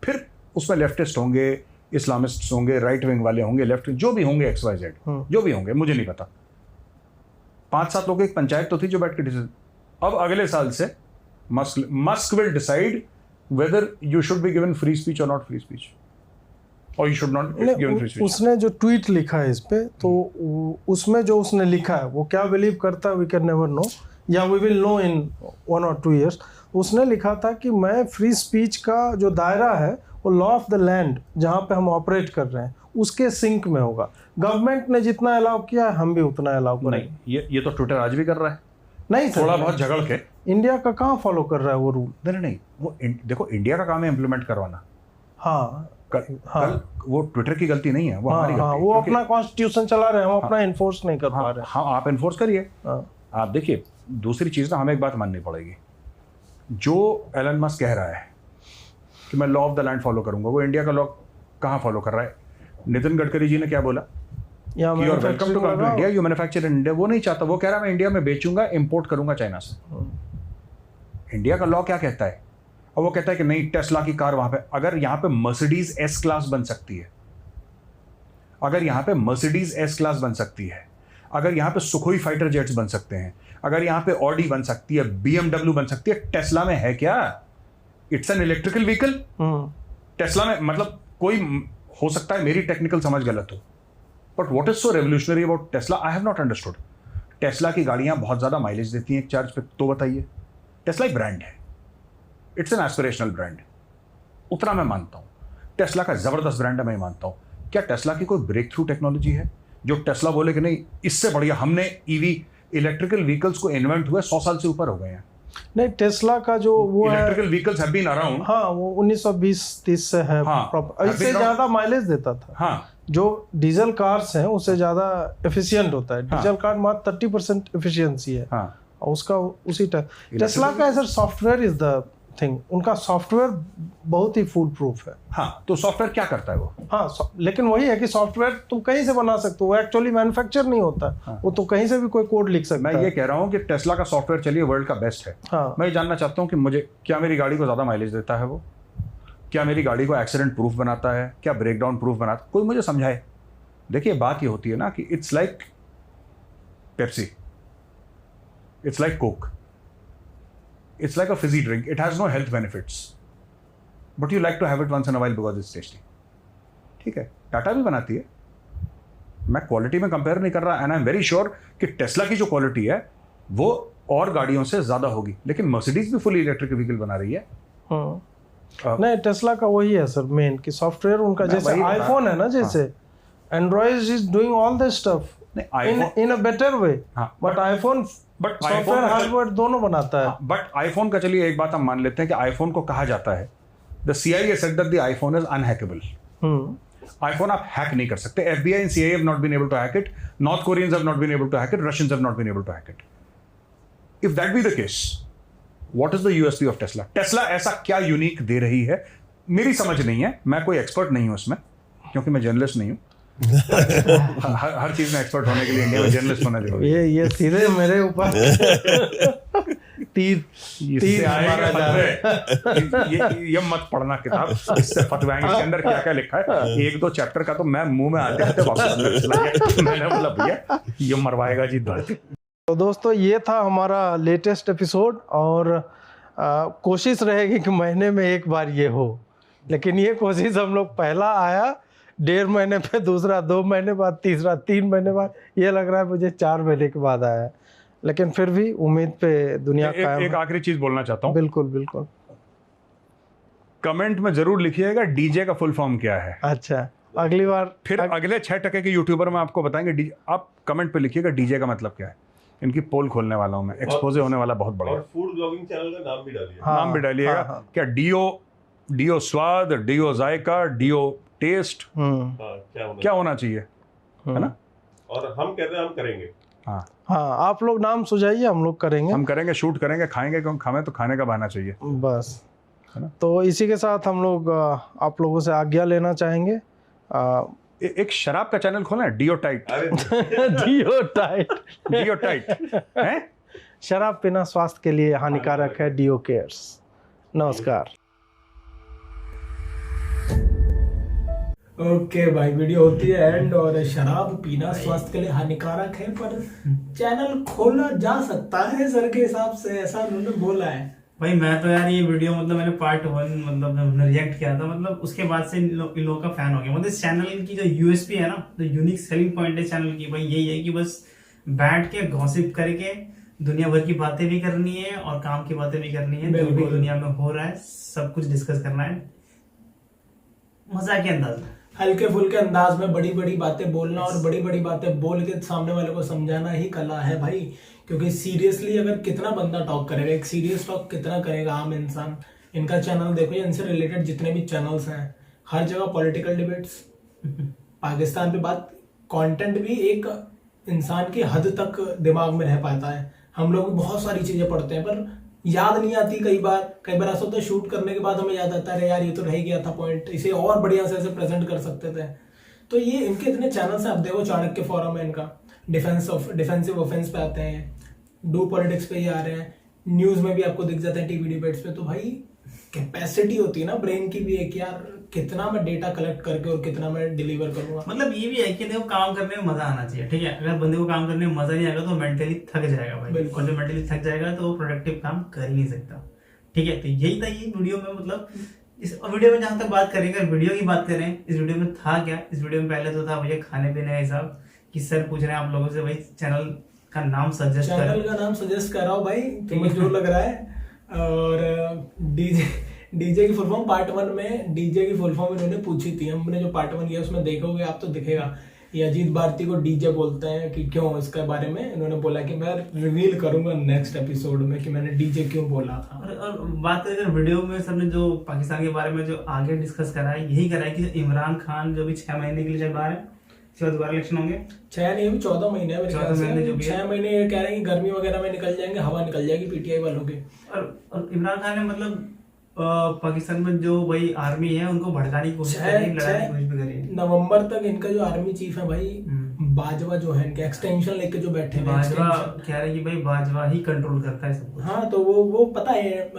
फिर उसमें लेफ्टिस्ट होंगे, इस्लामिस्ट होंगे, राइट विंग वाले होंगे, लेफ्ट, जो भी होंगे, XYZ जो भी होंगे, मुझे नहीं पता। 5-7 लोगों की एक पंचायत तो थी जो बैठ के डिसाइड। अब अगले साल से Musk will decide whether you should be given free speech or not free speech, or you should not be given free speech. उसने जो ट्वीट लिखा है इस पे, तो उसमें जो उसने लिखा है वो क्या बिलीव करता है, वी कैन नेवर नो, या we will know in 1 or 2 years। उसने लिखा था कि मैं फ्री स्पीच का जो दायरा है वो लॉ ऑफ द लैंड, जहाँ पे हम ऑपरेट कर रहे हैं, उसके सिंक में होगा। गवर्नमेंट ने जितना अलाउ किया है हम भी उतना अलाउ करें। नहीं, ये तो ट्विटर आज भी कर रहा है। नहीं, थोड़ा बहुत झगड़ के। इंडिया का कहाँ फॉलो कर रहा है वो रूल? नहीं, वो देखो इंडिया का काम है इम्प्लीमेंट करवाना। हाँ, कल वो ट्विटर की गलती नहीं है, वो हमारी गलती है। वो अपना कॉन्स्टिट्यूशन चला रहे हैं, हम अपना इन्फोर्स नहीं कर पा रहे हैं। हाँ, आप इन्फोर्स करिए। आप देखिए, दूसरी चीज़ ना हमें एक बात माननी पड़ेगी, जो एलन मस्क कह रहा है कि मैं law of the land follow करूंगा। वो इंडिया का लॉ कहाँ फॉलो कर रहा है? नितिन गडकरी जी ने क्या बोला? Welcome to India, you manufacture in India. वो नहीं चाहता, वो कह रहा मैं इंडिया में बेचूंगा, इंपोर्ट करूंगा चाइना से। इंडिया का लॉ क्या कहता है? और वो कहता है कि नहीं, टेस्ला की कार वहां पे, अगर यहां पे मर्सिडीज एस क्लास बन सकती है, अगर यहां पे मर्सिडीज एस क्लास बन सकती है, अगर यहां पे सुखोई फाइटर जेट्स बन सकते हैं, अगर यहां पे ऑडी बन सकती है, BMW बन सकती है, टेस्ला में है क्या? It's an electrical vehicle. Tesla में मतलब कोई हो सकता है मेरी टेक्निकल समझ गलत हो, but what is so revolutionary about Tesla? I have not understood. Tesla की गाड़ियां बहुत ज्यादा माइलेज देती हैं एक चार्ज पे, तो बताइए। टेस्ला एक ब्रांड है, इट्स एन एस्पिरेशनल ब्रांड, उतना मैं मानता हूं। टेस्ला का जबरदस्त ब्रांड है, मैं मानता हूं। क्या टेस्ला की कोई ब्रेक थ्रू टेक्नोलॉजी है जो टेस्ला बोले कि नहीं इससे बढ़िया? हमने ईवी इलेक्ट्रिकल व्हीकल्स को इन्वेंट हुए 100 साल से ऊपर हो गए हैं। नहीं, टेस्ला का जो वो है, electrical vehicles have been around. हाँ, वो 1920-30 से है। हाँ, इससे ज्यादा माइलेज देता था। हाँ, जो डीजल कार्स हैं उससे ज्यादा एफिशिएंट होता है। डीजल कार मात्र 30% एफिशिएंसी है। हाँ, और उसका उसी टेस्ला का sir software is the thing. उनका सॉफ्टवेयर बहुत ही फुल प्रूफ है। हाँ, तो सॉफ्टवेयर क्या करता है वो? हाँ, लेकिन वही है कि सॉफ्टवेयर तुम कहीं से बना सकते हो, वो एक्चुअली मैन्युफैक्चर नहीं होता। हाँ। वो तो कहीं से भी कोई कोड लिख सकता है। मैं ये कह रहा हूँ कि टेस्ला का सॉफ्टवेयर चलिए वर्ल्ड का बेस्ट है। हाँ। मैं ये जानना चाहता हूँ कि मुझे क्या मेरी गाड़ी को ज़्यादा माइलेज देता है वो? क्या मेरी गाड़ी को एक्सीडेंट प्रूफ बनाता है? क्या ब्रेक डाउन प्रूफ बनाता है? कोई मुझे समझाए। देखिए बात ये होती है ना कि it's like Pepsi, it's like Coke, it's like a fizzy drink. It has no health benefits, but you like to have it once in a while because it's tasty. ठीक है, टाटा भी बनाती है, मैं क्वालिटी में कंपेयर नहीं कर रहा, and I am very sure कि टेस्ला की जो क्वालिटी है वो और गाड़ियों से ज्यादा होगी, लेकिन मर्सिडीज भी फुली इलेक्ट्रिक व्हीकल बना रही है। नहीं, टेस्ला का वही है सर मेन कि सॉफ्टवेयर उनका, जैसे आईफोन है ना, जैसे Android is doing all this stuff in a better way, but iPhone software hardware दोनों बनाता है। बट आईफोन का चलिए एक बात हम मान लेते हैं कि आईफोन को कहा जाता है, the CIA said that the iPhone is unhackable. IPhone आप हैक नहीं कर सकते। FBI and CIA have not been able to hack it. North Koreans have not been able to hack it. Russians have not been able to hack it. If that be the case, what is the USP of Tesla? Tesla ऐसा क्या unique दे रही है? मेरी समझ नहीं है, मैं कोई एक्सपर्ट नहीं हूं उसमें, क्योंकि मैं जर्नलिस्ट नहीं हूं। हर चीज में एक्सपर्ट होने के लिए इंडिया में जर्नलिस्ट होना जरूरी है। ये सीधे मेरे ऊपर तीर मारा जा रहा है। ये मत पढ़ना किताब, इससे फतवाएंगे। इसके अंदर क्या क्या लिखा है, एक दो चैप्टर का तो मैं मुंह में आते आते वापस अंदर चला गया। मैंने बोला भैया ये मरवाएगा जी दर्द। तो दोस्तों ये था हमारा लेटेस्ट एपिसोड, और कोशिश रहेगी कि महीने में एक बार ये हो, लेकिन ये कोशिश हम लोग पहला आया 1.5 महीने पे, दूसरा 2 महीने बाद, तीसरा 3 महीने बाद, ये लग रहा है मुझे 4 महीने के बाद आया है, लेकिन फिर भी उम्मीद पे दुनिया कायम। एक आखिरी चीज बोलना चाहता हूँ। बिल्कुल बिल्कुल। कमेंट में जरूर लिखिएगा डीजे का फुल फॉर्म क्या है। अच्छा, अगली बार फिर अगले 6 टके के यूट्यूबर में आपको बताएंगे। आप कमेंट पे लिखिएगा डीजे का मतलब क्या है। इनकी पोल खोलने वाला हूँ मैं, एक्सपोजे होने वाला बहुत बड़ा। और फूड ब्लॉगिंग चैनल का नाम भी डालिए। नाम भी डालिएगा। क्या डीओ स्वाद, डीओ जायका, डीओ टेस्ट, क्या होना चाहिए, है ना? और हम कहते हैं हम करेंगे। हाँ, आप लोग नाम सुझाइए, हम लोग करेंगे। हम करेंगे, शूट करेंगे, खाएंगे, क्यों खाएं तो खाने का बहाना चाहिए बस, है ना? तो इसी के साथ हम लोग आप लोगों से आज्ञा लेना चाहेंगे। एक शराब का चैनल खोला है, डीओ टाइट। डीओ टाइट है? शराब पीना स्वास्थ्य के लिए हानिकारक है। डीओ केयर्स। नमस्कार। ओके भाई, वीडियो होती है एंड, और शराब पीना स्वास्थ्य के लिए हानिकारक है, पर चैनल खोला जा सकता है सर के हिसाब से, ऐसा उन्होंने बोला है। भाई मैं तो यार ये वीडियो मतलब मैंने पार्ट 1 मतलब हमने रिएक्ट किया था, मतलब उसके बाद से इन लोगों का फैन हो गया। मतलब इस चैनल की जो यूएसपी है ना, जो यूनिक सेलिंग पॉइंट है चैनल की, भाई यही है कि बस बैठ के गॉसिप करके दुनिया भर की बातें भी करनी है और काम की बातें भी करनी है। जो भी दुनिया में हो रहा है सब कुछ डिस्कस करना है, मजा के अंदाज में, हल्के फुल्के अंदाज में बड़ी बड़ी बातें बोलना, और बड़ी बड़ी बातें बोल के सामने वाले को समझाना ही कला है भाई। क्योंकि सीरियसली अगर कितना बंदा टॉक करेगा, एक सीरियस टॉक कितना करेगा आम इंसान। इनका चैनल देखो, इनसे रिलेटेड जितने भी चैनल्स हैं, हर जगह पॉलिटिकल डिबेट्स, पाकिस्तान पे बात, कंटेंट भी एक इंसान की हद तक दिमाग में रह पाता है। हम लोग बहुत सारी चीजें पढ़ते हैं, पर याद नहीं आती कई बार ऐसा होता है शूट करने के बाद हमें याद आता है अरे यार ये तो रह गया था पॉइंट, इसे और बढ़िया से ऐसे प्रेजेंट कर सकते थे। तो ये इनके इतने चैनल्स हैं, आप देखो चाणक्य फोरम है इनका, डिफेंसिव ऑफेंस पे आते हैं, डू पॉलिटिक्स पे ही आ रहे हैं, न्यूज में भी आपको दिख जाते हैं, टीवी डिबेट्स पे। तो भाई कैपेसिटी होती है ना ब्रेन की भी एक, यार कितना मैं डेटा कलेक्ट करके और कितना मैं डिलीवर करूंगा। मतलब ये भी है कि देखो काम करने में मजा आना चाहिए, ठीक है। अगर बंदे को काम करने में मजा नहीं आएगा तो मेंटली थक जाएगा भाई, बिल्कुल। और जो मेंटली थक जाएगा तो वो प्रोडक्टिव काम कर ही नहीं सकता, ठीक है। तो यही था ये वीडियो में, मतलब इस वीडियो में जहां तक बात करेंगे, वीडियो की बात करें, इस वीडियो में था क्या? इस वीडियो में पहले तो था भैया खाने पीने का हिसाब, कि सर पूछ रहे हैं आप लोगों से भाई चैनल का नाम सजेस्ट कर, चैनल का नाम सजेस्ट कर रहा हूँ भाई, तुम्हें जो लग रहा है। और डीजे की फुल फॉर्म पार्ट 1 में डीजे की फुल फॉर्म इन्होंने पूछी थी, हमने जो पार्ट 1 किया उसमें देखोगे आप तो दिखेगा ये अजीत भारती को डीजे बोलते हैं कि क्यों, इसके बारे में इन्होंने बोला कि मैं रिवील करूंगा नेक्स्ट एपिसोड में कि मैंने डीजे क्यों बोला था। और बात करें वीडियो में सबने जो पाकिस्तान के बारे में जो आगे डिस्कस करा है, यही करा है कि इमरान खान जो भी 6 महीने के लिए चल बाहर है, इसके बाद दोबारा इलेक्शन होंगे, 6 नहीं अभी 14 महीने है मेरे ख्याल 14 महीने जो से, भी है। 6 महीने ये कह रहे हैं कि गर्मी वगैरह में निकल जाएंगे, हवा निकल जाएगी पीटीआई वालों की। और इमरान खान ने मतलब पाकिस्तान में जो भाई आर्मी है उनको भड़काने की कोशिश करी, लड़ाने की कोशिश भी करी है। नवंबर तक इनका जो आर्मी चीफ है भाई बाजवा जो है, इनके एक्सटेंशन लेके जो बैठे हैं, बाजवा extension। कह रहे कि भाई बाजवा ही कंट्रोल करता है सब कुछ। हाँ तो वो पता है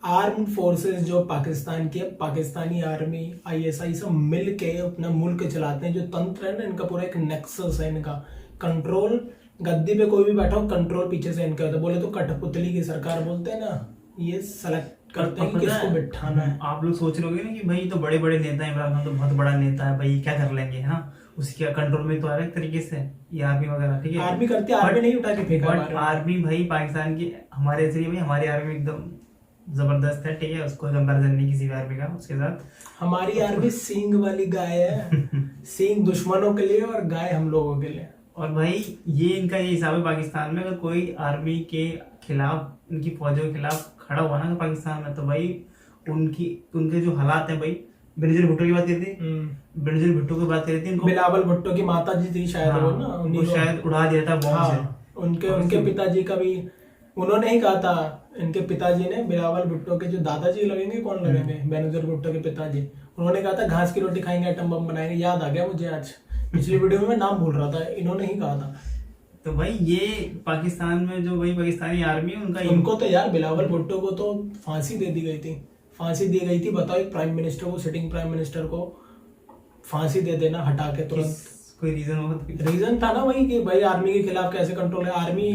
आर्म्ड फोर्सेस जो पाकिस्तान की है, पाकिस्तानी आर्मी आईएसआई सब मिल के अपना मुल्क चलाते हैं। जो तंत्र है ना इनका पूरा एक नेक्सस है इनका, कंट्रोल गद्दी पे कोई भी बैठा हो कंट्रोल पीछे से इनका होता है। बोले तो कठपुतली की सरकार बोलते हैं ना, ये सेलेक्ट करते हैं कि किसको बिठाना है। आप लोग सोच रहे होंगे ना कि भाई तो बड़े बड़े नेता है, इमरान खान तो बहुत बड़ा नेता है भाई, क्या कर लेंगे, है ना, उसके कंट्रोल में तो आ रहा है एक तरीके से ये आर्मी वगैरह, ठीक है। आर्मी करती है, आर्मी नहीं उठा के फेंका बट आर्मी भाई पाकिस्तान की हमारे ऐसे भाई हमारी आर्मी एकदम जबरदस्त है, ठीक है, उसको कंपैरिजन नहीं किसी भी आर्मी का उसके साथ। हमारी आर्मी सींग वाली गाय है, सींग दुश्मनों के लिए और गाय हम लोगों के लिए। और भाई ये इनका ये हिसाब है पाकिस्तान में, अगर कोई आर्मी के खिलाफ, इनकी फौजों के खिलाफ खड़ा हुआ ना पाकिस्तान में, तो भाई उनके जो हालात हैं भाई, बेनजीर भुट्टो की बात करी थी, बेनजीर भुट्टो की बात करी थी, उनको बिलावल भुट्टो की माता जी थी शायद, वो ना वो शायद उड़ा दिया था बॉम्ब से। हाँ, उनके पिताजी का भी उन्होंने ही कहा था, इनके पिताजी ने, बिलावल भुट्टो के जो दादाजी लगेंगे कौन लगेंगे, बेनजीर भुट्टो के पिताजी, उन्होंने कहा था घास की रोटी खाएंगे एटम बम बनाएंगे। याद आ गया मुझे आज, पिछली वीडियो में मैं नाम भूल रहा था, इन्होंने ही कहा था। तो भाई ये पाकिस्तान में जो भाई पाकिस्तानी आर्मी है उनको तो यार बिलावल भुट्टो को तो फांसी दे दी गई थी, फांसी दी गई थी। बताओ एक प्राइम मिनिस्टर को, सिटिंग प्राइम मिनिस्टर को फांसी दे देना हटा के तुरंत। कोई रीजन होगा? रीजन था ना वही कि भाई आर्मी के खिलाफ कैसे कंट्रोल है। आर्मी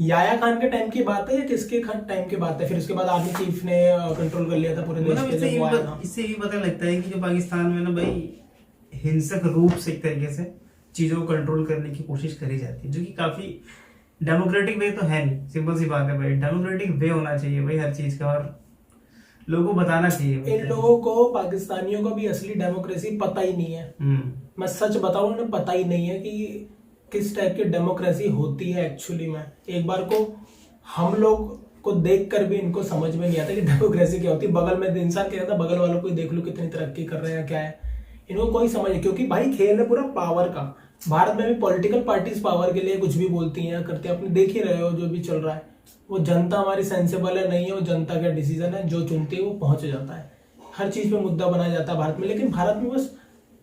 याया खान के टाइम की बात है या किसके टाइम की बात है, फिर उसके बाद आर्मी चीफ ने कंट्रोल कर लिया था पूरे देश पे जब वो आया था। इससे ये पता लगता है कि जो पाकिस्तान में ना भाई हिंसक रूप से एक तरीके से चीजों को कंट्रोल करने की कोशिश करी जाती है, जो कि काफी डेमोक्रेटिक वे तो है नहीं। सिंपल सी बात है भाई, डेमोक्रेटिक वे होना चाहिए भाई हर चीज का, और लोगों को बताना चाहिए। इन लोगों को, पाकिस्तानियों को भी असली डेमोक्रेसी पता ही नहीं है। मैं सच बताऊं, उन्हें पता ही नहीं है कि किस टाइप की डेमोक्रेसी होती है एक्चुअली में। एक बार को हम लोग को देख कर भी इनको समझ में नहीं आता कि डेमोक्रेसी क्या होती है। बगल में इंसान क्या कहता है, बगल वालों को ही देख लो कितनी तरक्की कर रहे हैं, क्या है, इनको कोई समझ नहीं। क्योंकि भाई खेल है पूरा पावर का। भारत में भी पॉलिटिकल पार्टीज पावर के लिए कुछ भी बोलती हैं, करते हैं, अपने देख ही रहे हो जो भी चल रहा है। वो जनता हमारी सेंसेबल है नहीं है, वो जनता का डिसीजन है, जो चुनती है वो पहुंच जाता है। हर चीज पे मुद्दा बनाया जाता है भारत में, लेकिन भारत में बस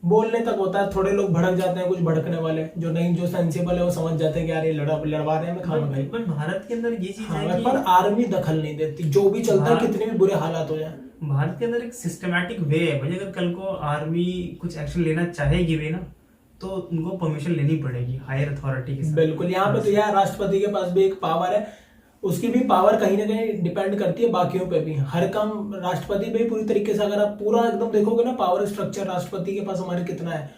बोलने तक होता है। थोड़े लोग भड़क जाते हैं, कुछ भड़कने वाले जो नहीं, जो सेंसिबल है वो समझ जाते हैं कि यार ये लड़वा रहे हैं, मैं खाऊंगा भाई। पर भारत के अंदर ये चीज है हाँ, कि पर आर्मी दखल नहीं देती, जो भी चलता है कितने भी बुरे हालात हो जाए। भारत के अंदर एक सिस्टमैटिक वे है भाई। अगर कल को आर्मी कुछ एक्शन लेना चाहेगी भी ना, तो उनको परमिशन लेनी पड़ेगी हायर अथॉरिटी के साथ। बिल्कुल, यहाँ पे तो यार राष्ट्रपति के पास भी एक पावर है, उसकी भी पावर कहीं ना कहीं डिपेंड करती है बाकियों पे भी। हर काम राष्ट्रपति पे पूरी तरीके से, अगर आप पूरा एकदम देखोगे ना पावर स्ट्रक्चर राष्ट्रपति के पास हमारे कितना है,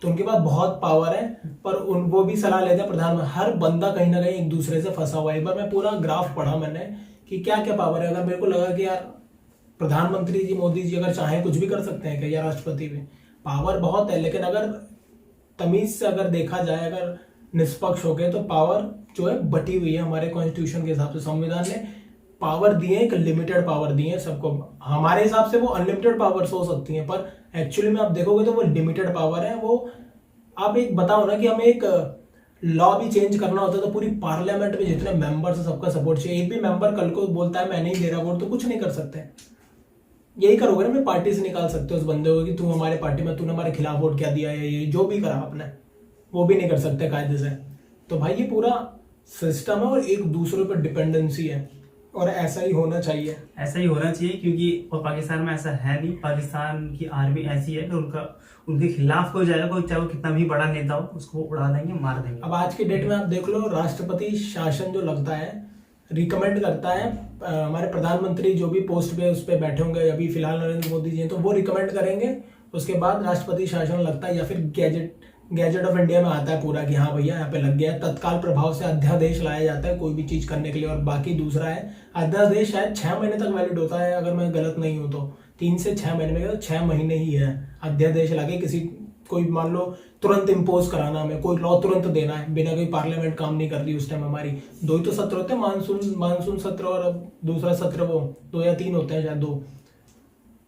तो उनके पास बहुत पावर है। पर वो भी सलाह लेते हैं प्रधानमंत्री। हर बंदा कहीं ना कहीं एक दूसरे से फंसा हुआ है। एक बार मैं पूरा ग्राफ पढ़ा मैंने कि क्या क्या पावर है। अगर मेरे को लगा कि यार प्रधानमंत्री जी, मोदी जी अगर चाहे कुछ भी कर सकते हैं क्या, या राष्ट्रपति भी, पावर बहुत है। लेकिन अगर तमीज से अगर देखा जाए, अगर निष्पक्ष हो गए, तो पावर जो है बटी हुई है हमारे कॉन्स्टिट्यूशन के हिसाब से। संविधान ने पावर दी है, एक लिमिटेड पावर दी है सबको। हमारे हिसाब से वो अनलिमिटेड पावर्स हो सकती हैं, पर एक्चुअली में आप देखोगे तो वो लिमिटेड पावर है। वो आप एक बताओ ना कि हमें एक लॉ भी चेंज करना होता है तो पूरी पार्लियामेंट में जितने मेंबर्स है सबका सपोर्ट चाहिए। एक भी मेंबर कल को बोलता है मैं नहीं दे रहा वोट तो कुछ नहीं कर सकते। यही करोगे ना, मैं पार्टी से निकाल सकते हो उस बंदे को कि तू हमारे पार्टी में तूने हमारे खिलाफ वोट क्या दिया है, ये जो भी करा आपने वो भी नहीं कर सकते कायदे से। तो भाई ये पूरा सिस्टम है और एक दूसरे पर डिपेंडेंसी है और ऐसा ही होना चाहिए। ऐसा ही होना चाहिए क्योंकि और पाकिस्तान में ऐसा है नहीं। पाकिस्तान की आर्मी ऐसी है कि उनके खिलाफ कोई जाएगा, कोई चाहे वो कितना भी बड़ा नेता हो उसको उड़ा देंगे, मार देंगे। अब आज के डेट में आप देख लो, राष्ट्रपति शासन जो लगता है रिकमेंड करता है, हमारे प्रधानमंत्री जो भी पोस्ट पे उस पर बैठे होंगे, अभी फिलहाल नरेंद्र मोदी जी हैं, तो वो रिकमेंड करेंगे, उसके बाद राष्ट्रपति शासन लगता है या फिर गैजेट ऑफ इंडिया में आता है पूरा कि हाँ भैया यहाँ पे लग गया। तत्काल प्रभाव से अध्यादेश लाया जाता है कोई भी चीज करने के लिए। और बाकी दूसरा है अध्यादेश शायद 6 महीने तक वैलिड होता है अगर मैं गलत नहीं हूँ तो, 3 से 6 महीने में, 6 महीने ही है अध्यादेश लगे। किसी कोई मान लो तुरंत इम्पोज कराना हमें, कोई लॉ तुरंत देना है, बिना कोई पार्लियामेंट काम नहीं कर रही उस टाइम। हमारी 2 ही तो सत्र होते हैं, मानसून सत्र और अब दूसरा सत्र, वो 2 या 3 होते हैं शायद 2।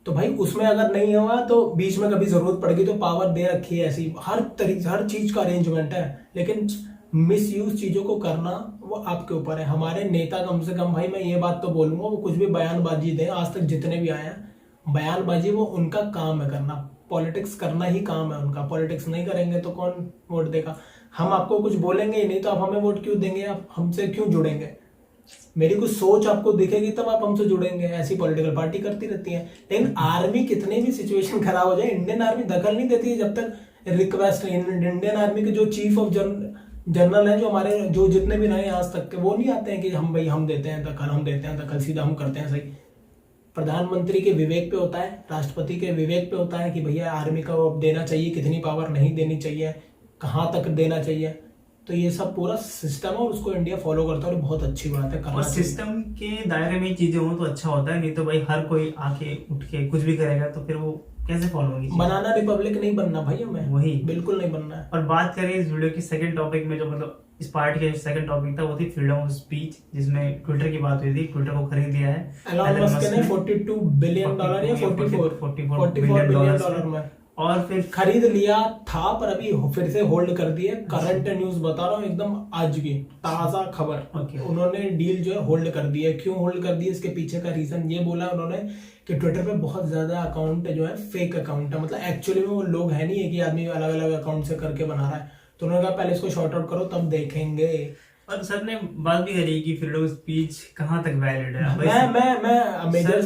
तो भाई उसमें अगर नहीं हुआ तो बीच में कभी जरूरत पड़ेगी तो पावर दे रखी है ऐसी, हर चीज का अरेंजमेंट है। लेकिन मिस यूज चीजों को करना वो आपके ऊपर है। हमारे नेता कम से कम, भाई मैं ये बात तो बोलूंगा, वो कुछ भी बयानबाजी दें, आज तक जितने भी आए हैं बयानबाजी वो उनका काम है करना, पॉलिटिक्स करना ही काम है उनका। पॉलिटिक्स नहीं करेंगे तो कौन वोट देगा? हम आपको कुछ बोलेंगे ही नहीं तो आप हमें वोट क्यों देंगे? आप हमसे क्यों जुड़ेंगे? मेरी कुछ सोच आपको दिखेगी तब आप हमसे जुड़ेंगे। ऐसी पॉलिटिकल पार्टी करती रहती है। लेकिन आर्मी कितने भी सिचुएशन खराब हो जाए, इंडियन आर्मी दखल नहीं देती है जब तक रिक्वेस्ट। इंडियन आर्मी के जो चीफ ऑफ जनरल है, जो हमारे जो जितने भी रहे आज तक के, वो नहीं आते हैं कि हम भाई हम देते हैं दखल, सीधा हम करते हैं सही। प्रधानमंत्री के विवेक पे होता है, राष्ट्रपति के विवेक पे होता है कि भैया आर्मी का देना चाहिए, कितनी पावर नहीं देनी चाहिए, कहाँ तक देना चाहिए। तो ये सब पूरा सिस्टम है और उसको इंडिया फॉलो करता है और बहुत अच्छी बात है। और सिस्टम के दायरे में चीजें हो तो अच्छा होता है, नहीं तो भाई हर कोई आके उठ के कुछ भी करेगा तो फिर वो कैसे फॉलो होगी? बनाना रिपब्लिक नहीं बनना भाई हमें, वही बिल्कुल नहीं बनना है। और बात करें इस वीडियो की सेकंड टॉपिक में, जो मतलब इस पार्ट के सेकंड टॉपिक था वो थी फ्रीडम ऑफ स्पीच, जिसमें ट्विटर की बात हुई थी। ट्विटर को खरीद लिया है एलन मस्क ने $42 बिलियन या 44 बिलियन डॉलर में, और फिर खरीद लिया था, पर अभी फिर से होल्ड कर दिए। करंट न्यूज बता रहा हूँ, एकदम आज की ताजा खबर। उन्होंने डील जो है होल्ड कर दी है। क्यों होल्ड कर दी है? इसके पीछे का रीजन ये बोला उन्होंने कि ट्विटर पे बहुत ज्यादा अकाउंट जो है फेक अकाउंट है, मतलब एक्चुअली में वो लोग है नहीं है कि आदमी अलग अलग अकाउंट से करके बना रहा है। तो उन्होंने कहा पहले इसको शॉर्ट आउट करो तब देखेंगे। और सर ने बात भी करी कि फ्रीडम ऑफ स्पीच कहाँ तक वैलिड है। मैं मेजर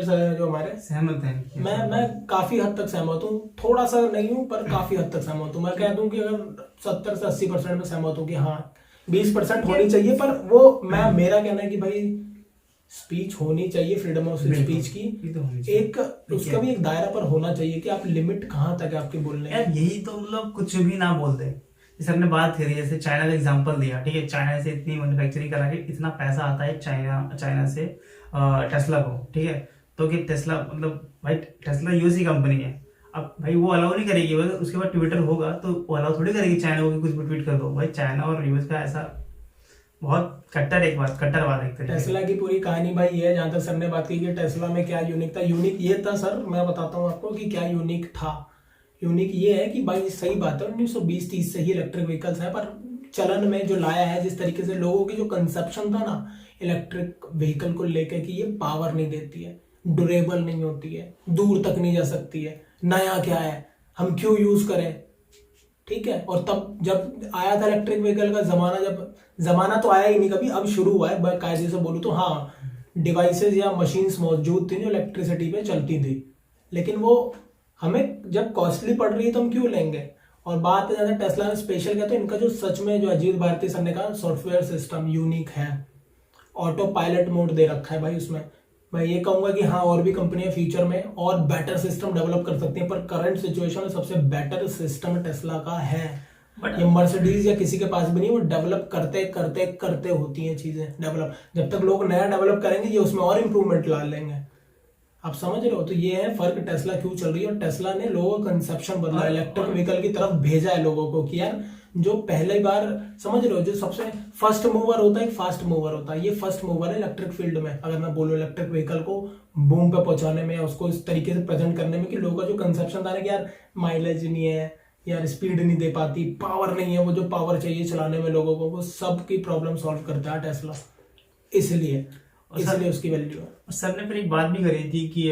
सर जो हमारे सहमत हैं। मैं काफी हद तक सहमत हूँ, थोड़ा सा नहीं हूँ पर काफी हद तक सहमत हूँ। मैं कह दूं कि अगर 70 से 80% में सहमत हूँ कि हाँ 20% होनी चाहिए, पर वो मेरा कहना है कि भाई स्पीच होनी चाहिए, फ्रीडम ऑफ स्पीच की एक उसका भी एक दायरा पर होना चाहिए कि आप लिमिट कहाँ तक है आपके बोलने। यार यही तो मतलब कुछ भी ना बोलते। जैसे हमने बात करी, जैसे चाइना का एग्जांपल दिया, ठीक है, चाइना से इतनी मैन्युफैक्चरिंग करा के इतना पैसा आता है चाइना से टेस्ला को, ठीक है, तो कि टेस्ला मतलब भाई टेस्ला यूएस कंपनी है। अब भाई वो अलाउ नहीं करेगी, उसके बाद ट्विटर होगा तो वो अलाउ थोड़ी करेगी चाइना को कुछ भी ट्वीट कर दो। भाई चाइना और यूएस का ऐसा बहुत कट्टरवाद एक तरीके। टेस्ला की पूरी कहानी भाई ये है, जहां तक सर ने बात की कि टेस्ला में क्या यूनिक था। यूनिक ये था सर, मैं बताता हूँ आपको कि क्या यूनिक था। यूनिक ये है कि भाई सही बात है 1920-30 से ही इलेक्ट्रिक व्हीकल्स है, पर चलन में जो लाया है, जिस तरीके से लोगों की जो कंसेप्शन था ना इलेक्ट्रिक व्हीकल को लेकर कि ये पावर नहीं देती है, ड्यूरेबल नहीं होती है, दूर तक नहीं जा सकती है, नया क्या है, हम क्यों यूज करें, ठीक है। और तब जब आया था इलेक्ट्रिक व्हीकल का जमाना, जब जमाना तो आया ही नहीं कभी, अब शुरू हुआ है कायदे से बोलूं तो। हाँ डिवाइसेस या मशीन्स मौजूद थी जो इलेक्ट्रिसिटी पे चलती थी, लेकिन वो हमें जब कॉस्टली पड़ रही है तो हम क्यों लेंगे। और बात है ज्यादा टेस्ला में स्पेशल क्या, तो इनका जो सच में जो अजीत भारती सर ने कहा सॉफ्टवेयर सिस्टम यूनिक है। ऑटो पायलट मोड दे रखा है भाई उसमें। मैं ये कहूंगा कि हाँ और भी कंपनियां फ्यूचर में और बेटर सिस्टम डेवलप कर सकती हैं, पर करंट सिचुएशन में सबसे बेटर सिस्टम टेस्ला का है। ये मर्सिडीज या किसी के पास भी नहीं, वो डेवलप करते होती हैं चीजें डेवलप। जब तक लोग नया डेवलप करेंगे ये उसमें और इम्प्रूवमेंट ला लेंगे। आप समझ रहे हो? तो ये है फर्क टेस्ला क्यों चल रही है। और टेस्ला ने लोगों का कंसेप्शन बदला, इलेक्ट्रिक व्हीकल की तरफ भेजा है लोगों को कि यार जो पहली बार, समझ रहे हो, जो सबसे फर्स्ट मूवर होता है एक फास्ट मूवर होता है, ये फर्स्ट मूवर है इलेक्ट्रिक फील्ड में। अगर मैं बोलूँ इलेक्ट्रिक व्हीकल को बूम पे पहुंचाने में या उसको इस तरीके से प्रेजेंट करने में कि लोगों का जो कंसेप्शन था ना कि यार माइलेज नहीं है, यार स्पीड नहीं दे पाती, पावर नहीं है, वो जो पावर चाहिए चलाने में लोगों को, वो सब की प्रॉब्लम सॉल्व करता है टेस्ला, इसलिए उसकी वैल्यू है। और सर ने फिर एक बात भी करी थी कि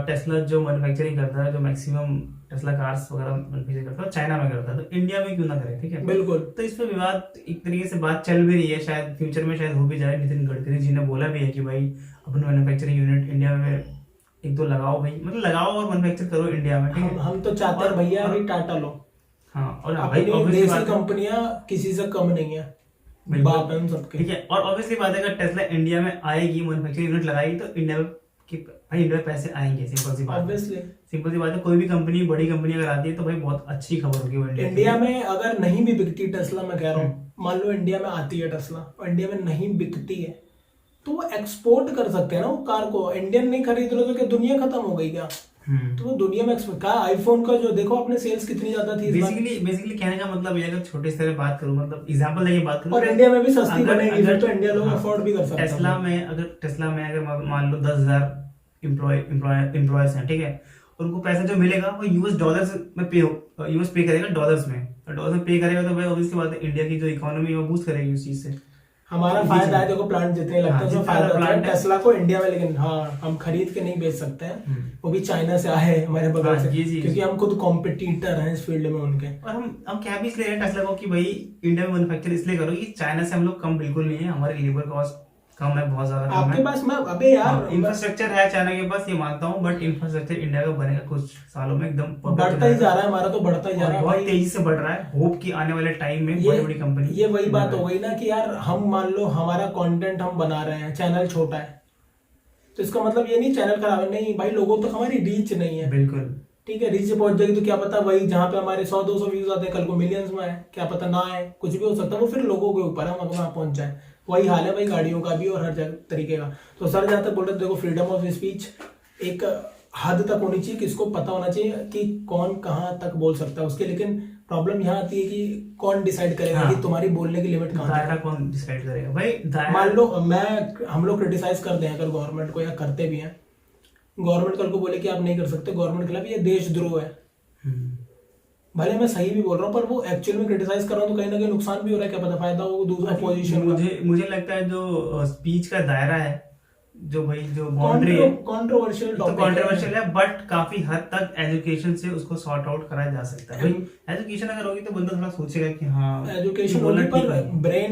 टेस्ला जो मैन्युफैक्चरिंग करता है, जो मैक्सिमम टेस्ला कार्स वगैरह मैन्युफैक्चर करता है चाइना में करता है, तो इंडिया में क्यों ना करे, ठीक है। बिल्कुल। तो इस पे विवाद एक तरीके से बात चल भी रही है, शायद फ्यूचर में शायद हो भी जाए। नितिन गडकरी जी ने बोला भी है कि भाई अपना मैन्युफैक्चरिंग यूनिट इंडिया में एक दो लगाओ भाई, मतलब लगाओ और मैन्युफैक्चर करो इंडिया में, ठीक है। हम तो चाहते हैं भैया अभी टाटा लो। हाँ, और अपनी देसी कंपनियां किसी से कम नहीं है, बाप है उन सबके, ठीक है। और ऑब्वियसली बात है अगर टेस्ला इंडिया में आएगी, मैन्युफैक्चरिंग यूनिट लगाएगी, तो इंडिया में भाई इंडिया में पैसे आएंगे, सिंपल सी बात है। सिंपल सी बात है, कोई भी कंपनी, बड़ी कंपनी अगर आती है तो भाई बहुत अच्छी खबर होगी वो इंडिया में। अगर नहीं भी बिकती टेस्ला, मैं कह रहा हूँ, मान लो इंडिया में आती है टेस्ला और इंडिया में नहीं बिकती है, तो वो एक्सपोर्ट कर सकते हैं ना वो कार को। इंडियन नहीं खरीद रहे तो क्या दुनिया खत्म हो गई क्या? तो वो दुनिया में एक्सपोर्ट का आईफोन का जो देखो अपने सेल्स कितनी ज्यादा थी। बेसिकली कहने का मतलब ये, अगर छोटे स्तर पे बात करूं, मतलब एग्जांपल लेके बात करूं, और इंडिया में भी सस्ती बनेगी फिर तो इंडिया लोग अफोर्ड भी कर सकते हैं। टेस्ला में अगर मान लो 10,000 एम्प्लॉयज हैं, ठीक है, उनको पैसा जो मिलेगा वो यूएस डॉलर्स में यूएस पे करेगा, डॉलर्स में पे करेगा, तो भाई ऑब्वियसली बात है इंडिया की जो इकोनॉमी है वो बूस्ट करेगी उस चीज से। हमारा फायदा है, देखो प्लांट जितने लगते हैं उसमें फायदा है टेस्ला को इंडिया में, लेकिन हाँ हम खरीद के नहीं बेच सकते हैं, वो भी चाइना से आए हमारे बगल से, क्योंकि हम खुद कॉम्पिटिटर हैं इस फील्ड में उनके। और हम क्या भी इसलिए टेस्ला को कि भाई इंडिया में मैन्युफैक्चर इसलिए करो कि चाइना से हम लोग कम बिल्कुल नहीं है, हमारे लेबर कॉस्ट कम है, बहुत ज्यादा आपके पास मैं अबे यार इंफ्रास्ट्रक्चर है चाइना के पास, ये मानता हूँ, बट इंफ्रास्ट्रक्चर इंडिया का बनेगा कुछ सालों में एकदम बढ़ता ही जा रहा है, हमारा तो बढ़ता ही जा रहा है, बहुत तेजी से बढ़ रहा है। होप कि आने वाले टाइम में बड़ी बड़ी कंपनी, ये वही बात हो गई ना कि यार हम मान लो हमारा कंटेंट हम बना रहे हैं, चैनल छोटा है, तो इसका मतलब ये नहीं चैनल खराब है, नहीं भाई, लोगों तक हमारी रीच नहीं है। बिल्कुल ठीक है, रीच पहुंच जाएगी तो क्या पता वही जहाँ पे हमारे 100-200 व्यूज आते हैं कल को मिलियंस में आए, क्या पता ना आए, कुछ भी हो सकता है, वो फिर लोगों के ऊपर है, हम वहां पहुंच जाए। वही हाल है भाई गाड़ियों का भी और हर जगह तरीके का। तो सर जहाँ तक बोल रहे देखो, फ्रीडम ऑफ स्पीच एक हद तक होनी चाहिए, किसको पता होना चाहिए कि कौन कहाँ तक बोल सकता है उसके, लेकिन प्रॉब्लम यहाँ आती है कि कौन डिसाइड करेगा कि तुम्हारी बोलने की लिमिट कहाँ दायरा कौन डिसाइड करेगा भाई। मान लो हम लोग क्रिटिसाइज कर दें अगर गवर्नमेंट को, या करते भी हैं, गवर्नमेंट कल को बोले कि आप नहीं कर सकते, गवर्नमेंट के खिलाफ ये देशद्रोह है, भले मैं सही भी बोल रहा हूँ, पर वो एक्चुअल में क्रिटिसाइज कर रहा हूँ तो कहीं ना कहीं नुकसान भी हो रहा है, क्या पता फायदा हो दूसरा पोजीशन। मुझे लगता है जो स्पीच का दायरा है, जो भाई जो बाउंड्री है, कंट्रोवर्शियल है, बट काफी हद तक एजुकेशन से उसको सॉर्ट आउट कराया जा सकता है। भाई एजुकेशन अगर होगी तो बंदा थोड़ा सोचेगा कि हाँ एजुकेशन होगी, पर ब्रेन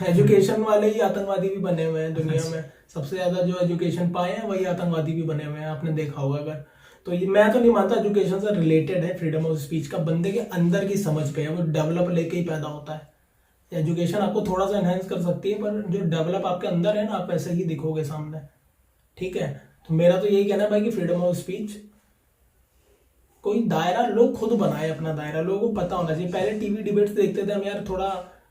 एजुकेशन वाले ही आतंकवादी भी बने हुए हैं दुनिया में, सबसे ज्यादा जो एजुकेशन पाए हैं वही आतंकवादी भी बने हुए हैं, आपने देखा होगा अगर। तो ये मैं तो नहीं मानता एजुकेशन से रिलेटेड है फ्रीडम ऑफ स्पीच का, बंदे के अंदर की समझ पे है, वो डेवलप लेके ही पैदा होता है। एजुकेशन आपको थोड़ा सा एनहेंस कर सकती है, पर जो डेवलप आपके अंदर है ना, आप ऐसे ही दिखोगे सामने। ठीक है, तो मेरा तो यही कहना है भाई कि फ्रीडम ऑफ स्पीच कोई दायरा लोग खुद बनाए, अपना दायरा लोगों को पता होना चाहिए। पहले टीवी डिबेट्स देखते थे हम यार, थोड़ा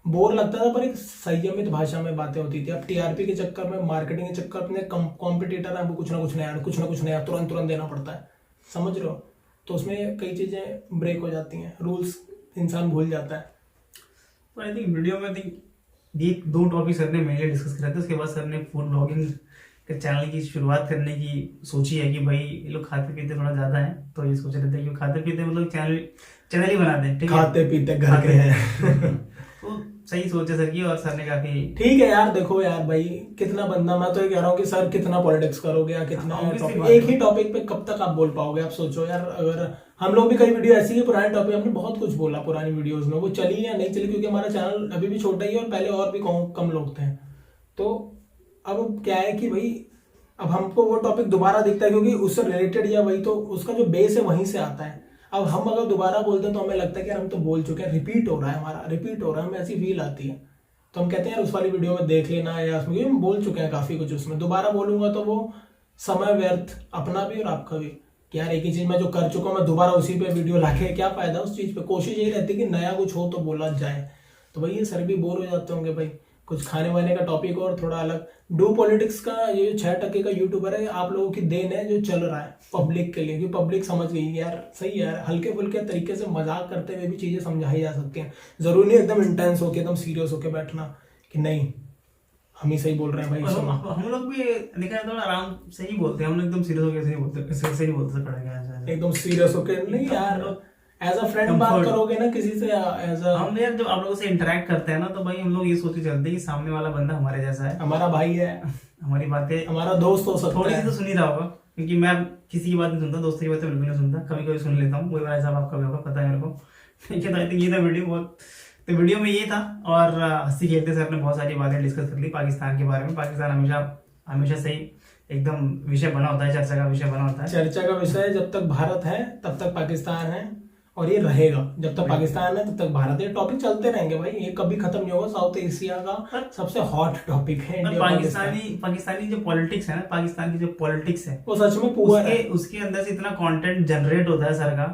बोर लगता था, पर एक संयमित भाषा में बातें होती थी। अब टीआरपी के चक्कर में, मार्केटिंग के चक्कर में कॉम्पिटिटर है, कुछ ना कुछ नया तुरंत देना पड़ता है, समझ रहे हो? तो उसमें कई चीजें ब्रेक हो जाती हैं, रूल्स इंसान भूल जाता है। तो आई थिंक वीडियो में ये 2 टॉपिक सर ने मेनली डिस्कस किया था। उसके बाद सर ने फूड ब्लॉगिंग के चैनल की शुरुआत करने की सोची है कि भाई ये लोग खाते पीते थोड़ा ज्यादा है, तो ये सोच रहे थे कि खाते पीते मतलब चैनल ही बना दें, ठीक है, खाते पीते घर के हैं। तो सही सोच है सर की, और सर ने काफी ठीक है यार। देखो यार भाई, कितना बंदा, मैं तो ये कह रहा हूँ कि सर कितना पॉलिटिक्स करोगे या कितना एक ही टॉपिक पे कब तक आप बोल पाओगे? आप सोचो यार, अगर हम लोग भी कई वीडियो ऐसी है पुराने टॉपिक, हमने बहुत कुछ बोला पुरानी वीडियोस में, वो चली या नहीं चली, क्योंकि हमारा चैनल अभी भी छोटा ही है और पहले और भी कम लोग थे। तो अब क्या है कि भाई अब हमको वो टॉपिक दोबारा दिखता है, क्योंकि उससे रिलेटेड या वही तो उसका जो बेस है वहीं से आता है। अब हम अगर दोबारा बोलते हैं तो हमें लगता है कि यार हम तो बोल चुके हैं, रिपीट हो रहा है, हमें ऐसी फील आती है, तो हम कहते हैं यार उस वाली वीडियो में देख लेना, या उसमें हम बोल चुके हैं काफी कुछ, उसमें दोबारा बोलूंगा तो वो समय व्यर्थ, अपना भी और आपका भी, कि यार एक ही चीज मैं जो कर चुका हूँ मैं दोबारा उसी पे वीडियो लाके क्या फायदा उस चीज पे। कोशिश यही रहती है कि नया कुछ हो तो बोला जाए। तो भाई ये सर भी बोर हो जाते होंगे भाई, कुछ खाने वाने का टॉपिक और थोड़ा अलग। डू पॉलिटिक्स का ये 6% का यूट्यूबर है, आप लोगों की देन है जो चल रहा है पब्लिक के लिए, कि पब्लिक समझ गई यार सही है यार, हल्के फुल्के तरीके से मजाक करते हुए भी चीजें समझाई जा सकती हैं। जरूरी नहीं एकदम इंटेंस होके एकदम सीरियस होके बैठना कि नहीं हम ही सही बोल रहे हैं भाई। हम लोग भी देखा है थोड़ा आराम से ही बोलते हैं, हम लोग एकदम सीरियस होके नहीं बोलते, एकदम सीरियस होके नहीं यार, एज अ फ्रेंड बात Comfort. करोगे ना किसी से एज अ हम यार जब आप लोगों से इंटरेक्ट करते हैं ना तो भाई हम लोग ये सोच के चलते हैं कि सामने वाला बंदा हमारे जैसा है, हमारा भाई है, हमारी बातें हमारा दोस्त हो सकता थोड़ी सी है। तो सुन ही रहा होगा, क्योंकि मैं किसी की बात नहीं सुनता, दोस्तों की बातें बिल्कुल नहीं सुनता, कभी कभी सुन लेता हूँ, वही वाला हिसाब आपका भी होगा, पता है मेरे को। ठीक है, तो आई थिंक ये था वीडियो बहुत, तो वीडियो में ये था, और हंसी खेलते से अपने बहुत सारी बातें डिस्कस कर ली पाकिस्तान के बारे में। पाकिस्तान हमेशा हमेशा से ही एकदम विषय बना होता है, चर्चा का विषय बना होता है। चर्चा का विषय जब तक भारत है तब तक पाकिस्तान है, और ये रहेगा। जब तक पाकिस्तान है तब तक भारत है। टॉपिक चलते रहेंगे भाई, ये कभी खत्म नहीं होगा। साउथ एशिया का सबसे हॉट टॉपिक है और इंडिया पाकिस्तान। पाकिस्तानी जो पॉलिटिक्स है ना, पाकिस्तान की जो पॉलिटिक्स है वो सच में पुअर है। उसके अंदर से इतना कंटेंट जनरेट होता है सर का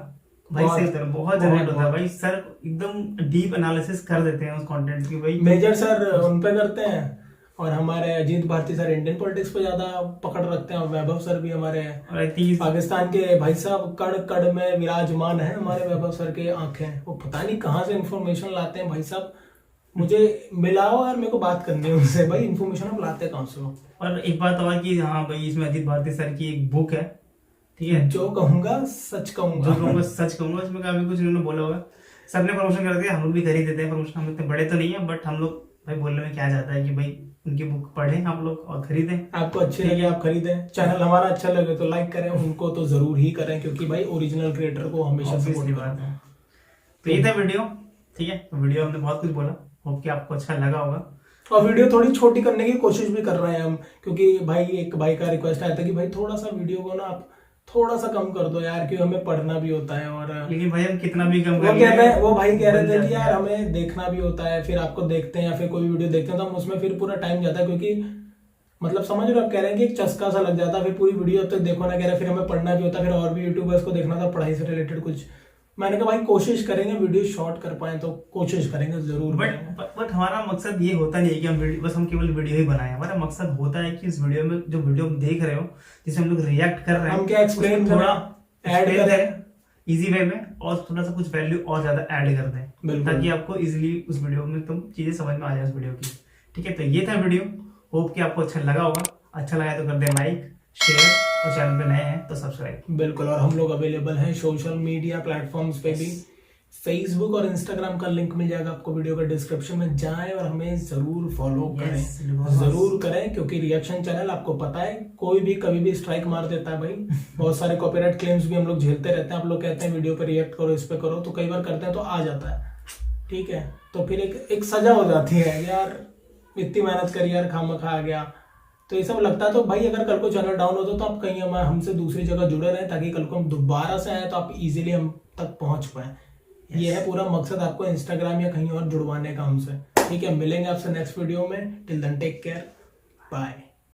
भाई, बहुत- सही तरह बहुत जनरेट होता है भाई। सर एकदम डीप एनालिसिस कर देते हैं उस कंटेंट की भाई। मेजर सर उन पे करते हैं, और हमारे Ajeet Bharti sir Indian politics पे ज्यादा पकड़ रखते हैं, और वैभव सर भी हमारे और आई थिंक पाकिस्तान के भाई साहब कड़ कड़ में विराजमान है। हमारे वैभव सर के आंखें, वो पता नहीं कहाँ से इंफॉर्मेशन लाते हैं भाई साहब। मुझे मिलाओ यार, मेरे को बात करनी है उनसे भाई, इंफॉर्मेशन आप लाते कहाँ से हो। और एक बात और कि हाँ भाई, इसमें अजीत भारती सर की एक बुक है, ठीक है, जो कहूंगा सच कहूंगा। जो कहूंगा सच कहूंगा। इसमें काफी कुछ इन्होंने बोला होगा, सर ने प्रमोशन कर दिया, हम लोग भी कर ही देते हैं प्रमोशन। हम इतने बड़े तो नहीं है, बट हम लोग भाई बोलने में क्या जाता है कि भाई उनकी बुक पढ़ें आप लोग और खरीदें। आपको अच्छी लगे आप खरीदें, चैनल हमारा अच्छा लगे तो लाइक करें, उनको तो जरूर ही करें, क्योंकि भाई ओरिजिनल क्रिएटर को हमेशा Obviously सपोर्ट बात करें। है। तो ये था वीडियो, ठीक है, तो वीडियो हमने बहुत कुछ बोला, होप कि आपको अच्छा लगा होगा। और वीडियो थोड़ी छोटी करने की कोशिश भी कर रहे हैं हम, क्योंकि भाई एक भाई का रिक्वेस्ट आया था कि भाई थोड़ा सा वीडियो को ना आप थोड़ा सा कम कर दो यार, क्योंकि हमें पढ़ना भी होता है। और लेकिन भाई हम कितना भी कम वो कर कह रहे लें, वो भाई कह रहे थे बन कि जाते यार हैं। हमें देखना भी होता है, फिर आपको देखते हैं या फिर कोई वीडियो देखते हैं तो हम उसमें फिर पूरा टाइम जाता है, क्योंकि मतलब समझ रहे हो आप, कह रहे हैं कि एक चस्का सा लग जाता है, फिर पूरी वीडियो तक देखो ना, कह रहे फिर हमें पढ़ना भी होता है, फिर और भी यूट्यूबर्स को देखना था पढ़ाई से रिलेटेड कुछ। मैंने कहा भाई कोशिश करेंगे वीडियो शॉर्ट कर पाए, तो कोशिश करेंगे जरूर करेंगे। बट हमारा मकसद ये होता नहीं है कि हम बस हम केवल वीडियो ही बनाएं। हमारा मकसद होता है कि इस वीडियो में जो वीडियो हम देख रहे हो, जिसे हम लोग रिएक्ट कर रहे हैं, हम क्या एक्सप्लेन उसमें थोड़ा ऐड explain करें इजी वे में, और थोड़ा सा कुछ वैल्यू और ज्यादा ऐड कर दें, बिल्कुल। ताकि आपको इजीली उस वीडियो में तुम चीजें समझ में आ जाए उस वीडियो की। ठीक है, तो ये था वीडियो, होप कि आपको अच्छा लगा होगा। अच्छा लगा तो कर दे लाइक, शेयर, और चैनल पे नए हैं तो सब्सक्राइब। बिल्कुल। और हम लोग अवेलेबल हैं सोशल मीडिया प्लेटफॉर्म्स पे भी, फेसबुक और इंस्टाग्राम का लिंक मिल जाएगा आपको वीडियो का डिस्क्रिप्शन में। जाएं और हमें जरूर फॉलो करें, जरूर करें, क्योंकि रिएक्शन चैनल आपको पता है कोई भी कभी भी स्ट्राइक मार देता है भाई। बहुत सारे कॉपीराइट क्लेम्स भी हम लोग झेलते रहते हैं। आप लोग कहते हैं वीडियो पे रिएक्ट करो, इस पे करो, तो कई बार करते हैं तो आ जाता है, ठीक है, तो फिर एक सजा हो जाती है यार, इतनी मेहनत करी यार खामखा आ गया, तो ये सब लगता है। तो भाई अगर कल को चैनल डाउन होता तो आप कहीं हमसे दूसरी जगह जुड़े रहें, ताकि कल को हम दोबारा से आए तो आप इजीली हम तक पहुंच पाए। ये है पूरा मकसद, आपको इंस्टाग्राम या कहीं और जुड़वाने का हमसे। ठीक है, मिलेंगे आपसे नेक्स्ट वीडियो में। Till then take care, bye.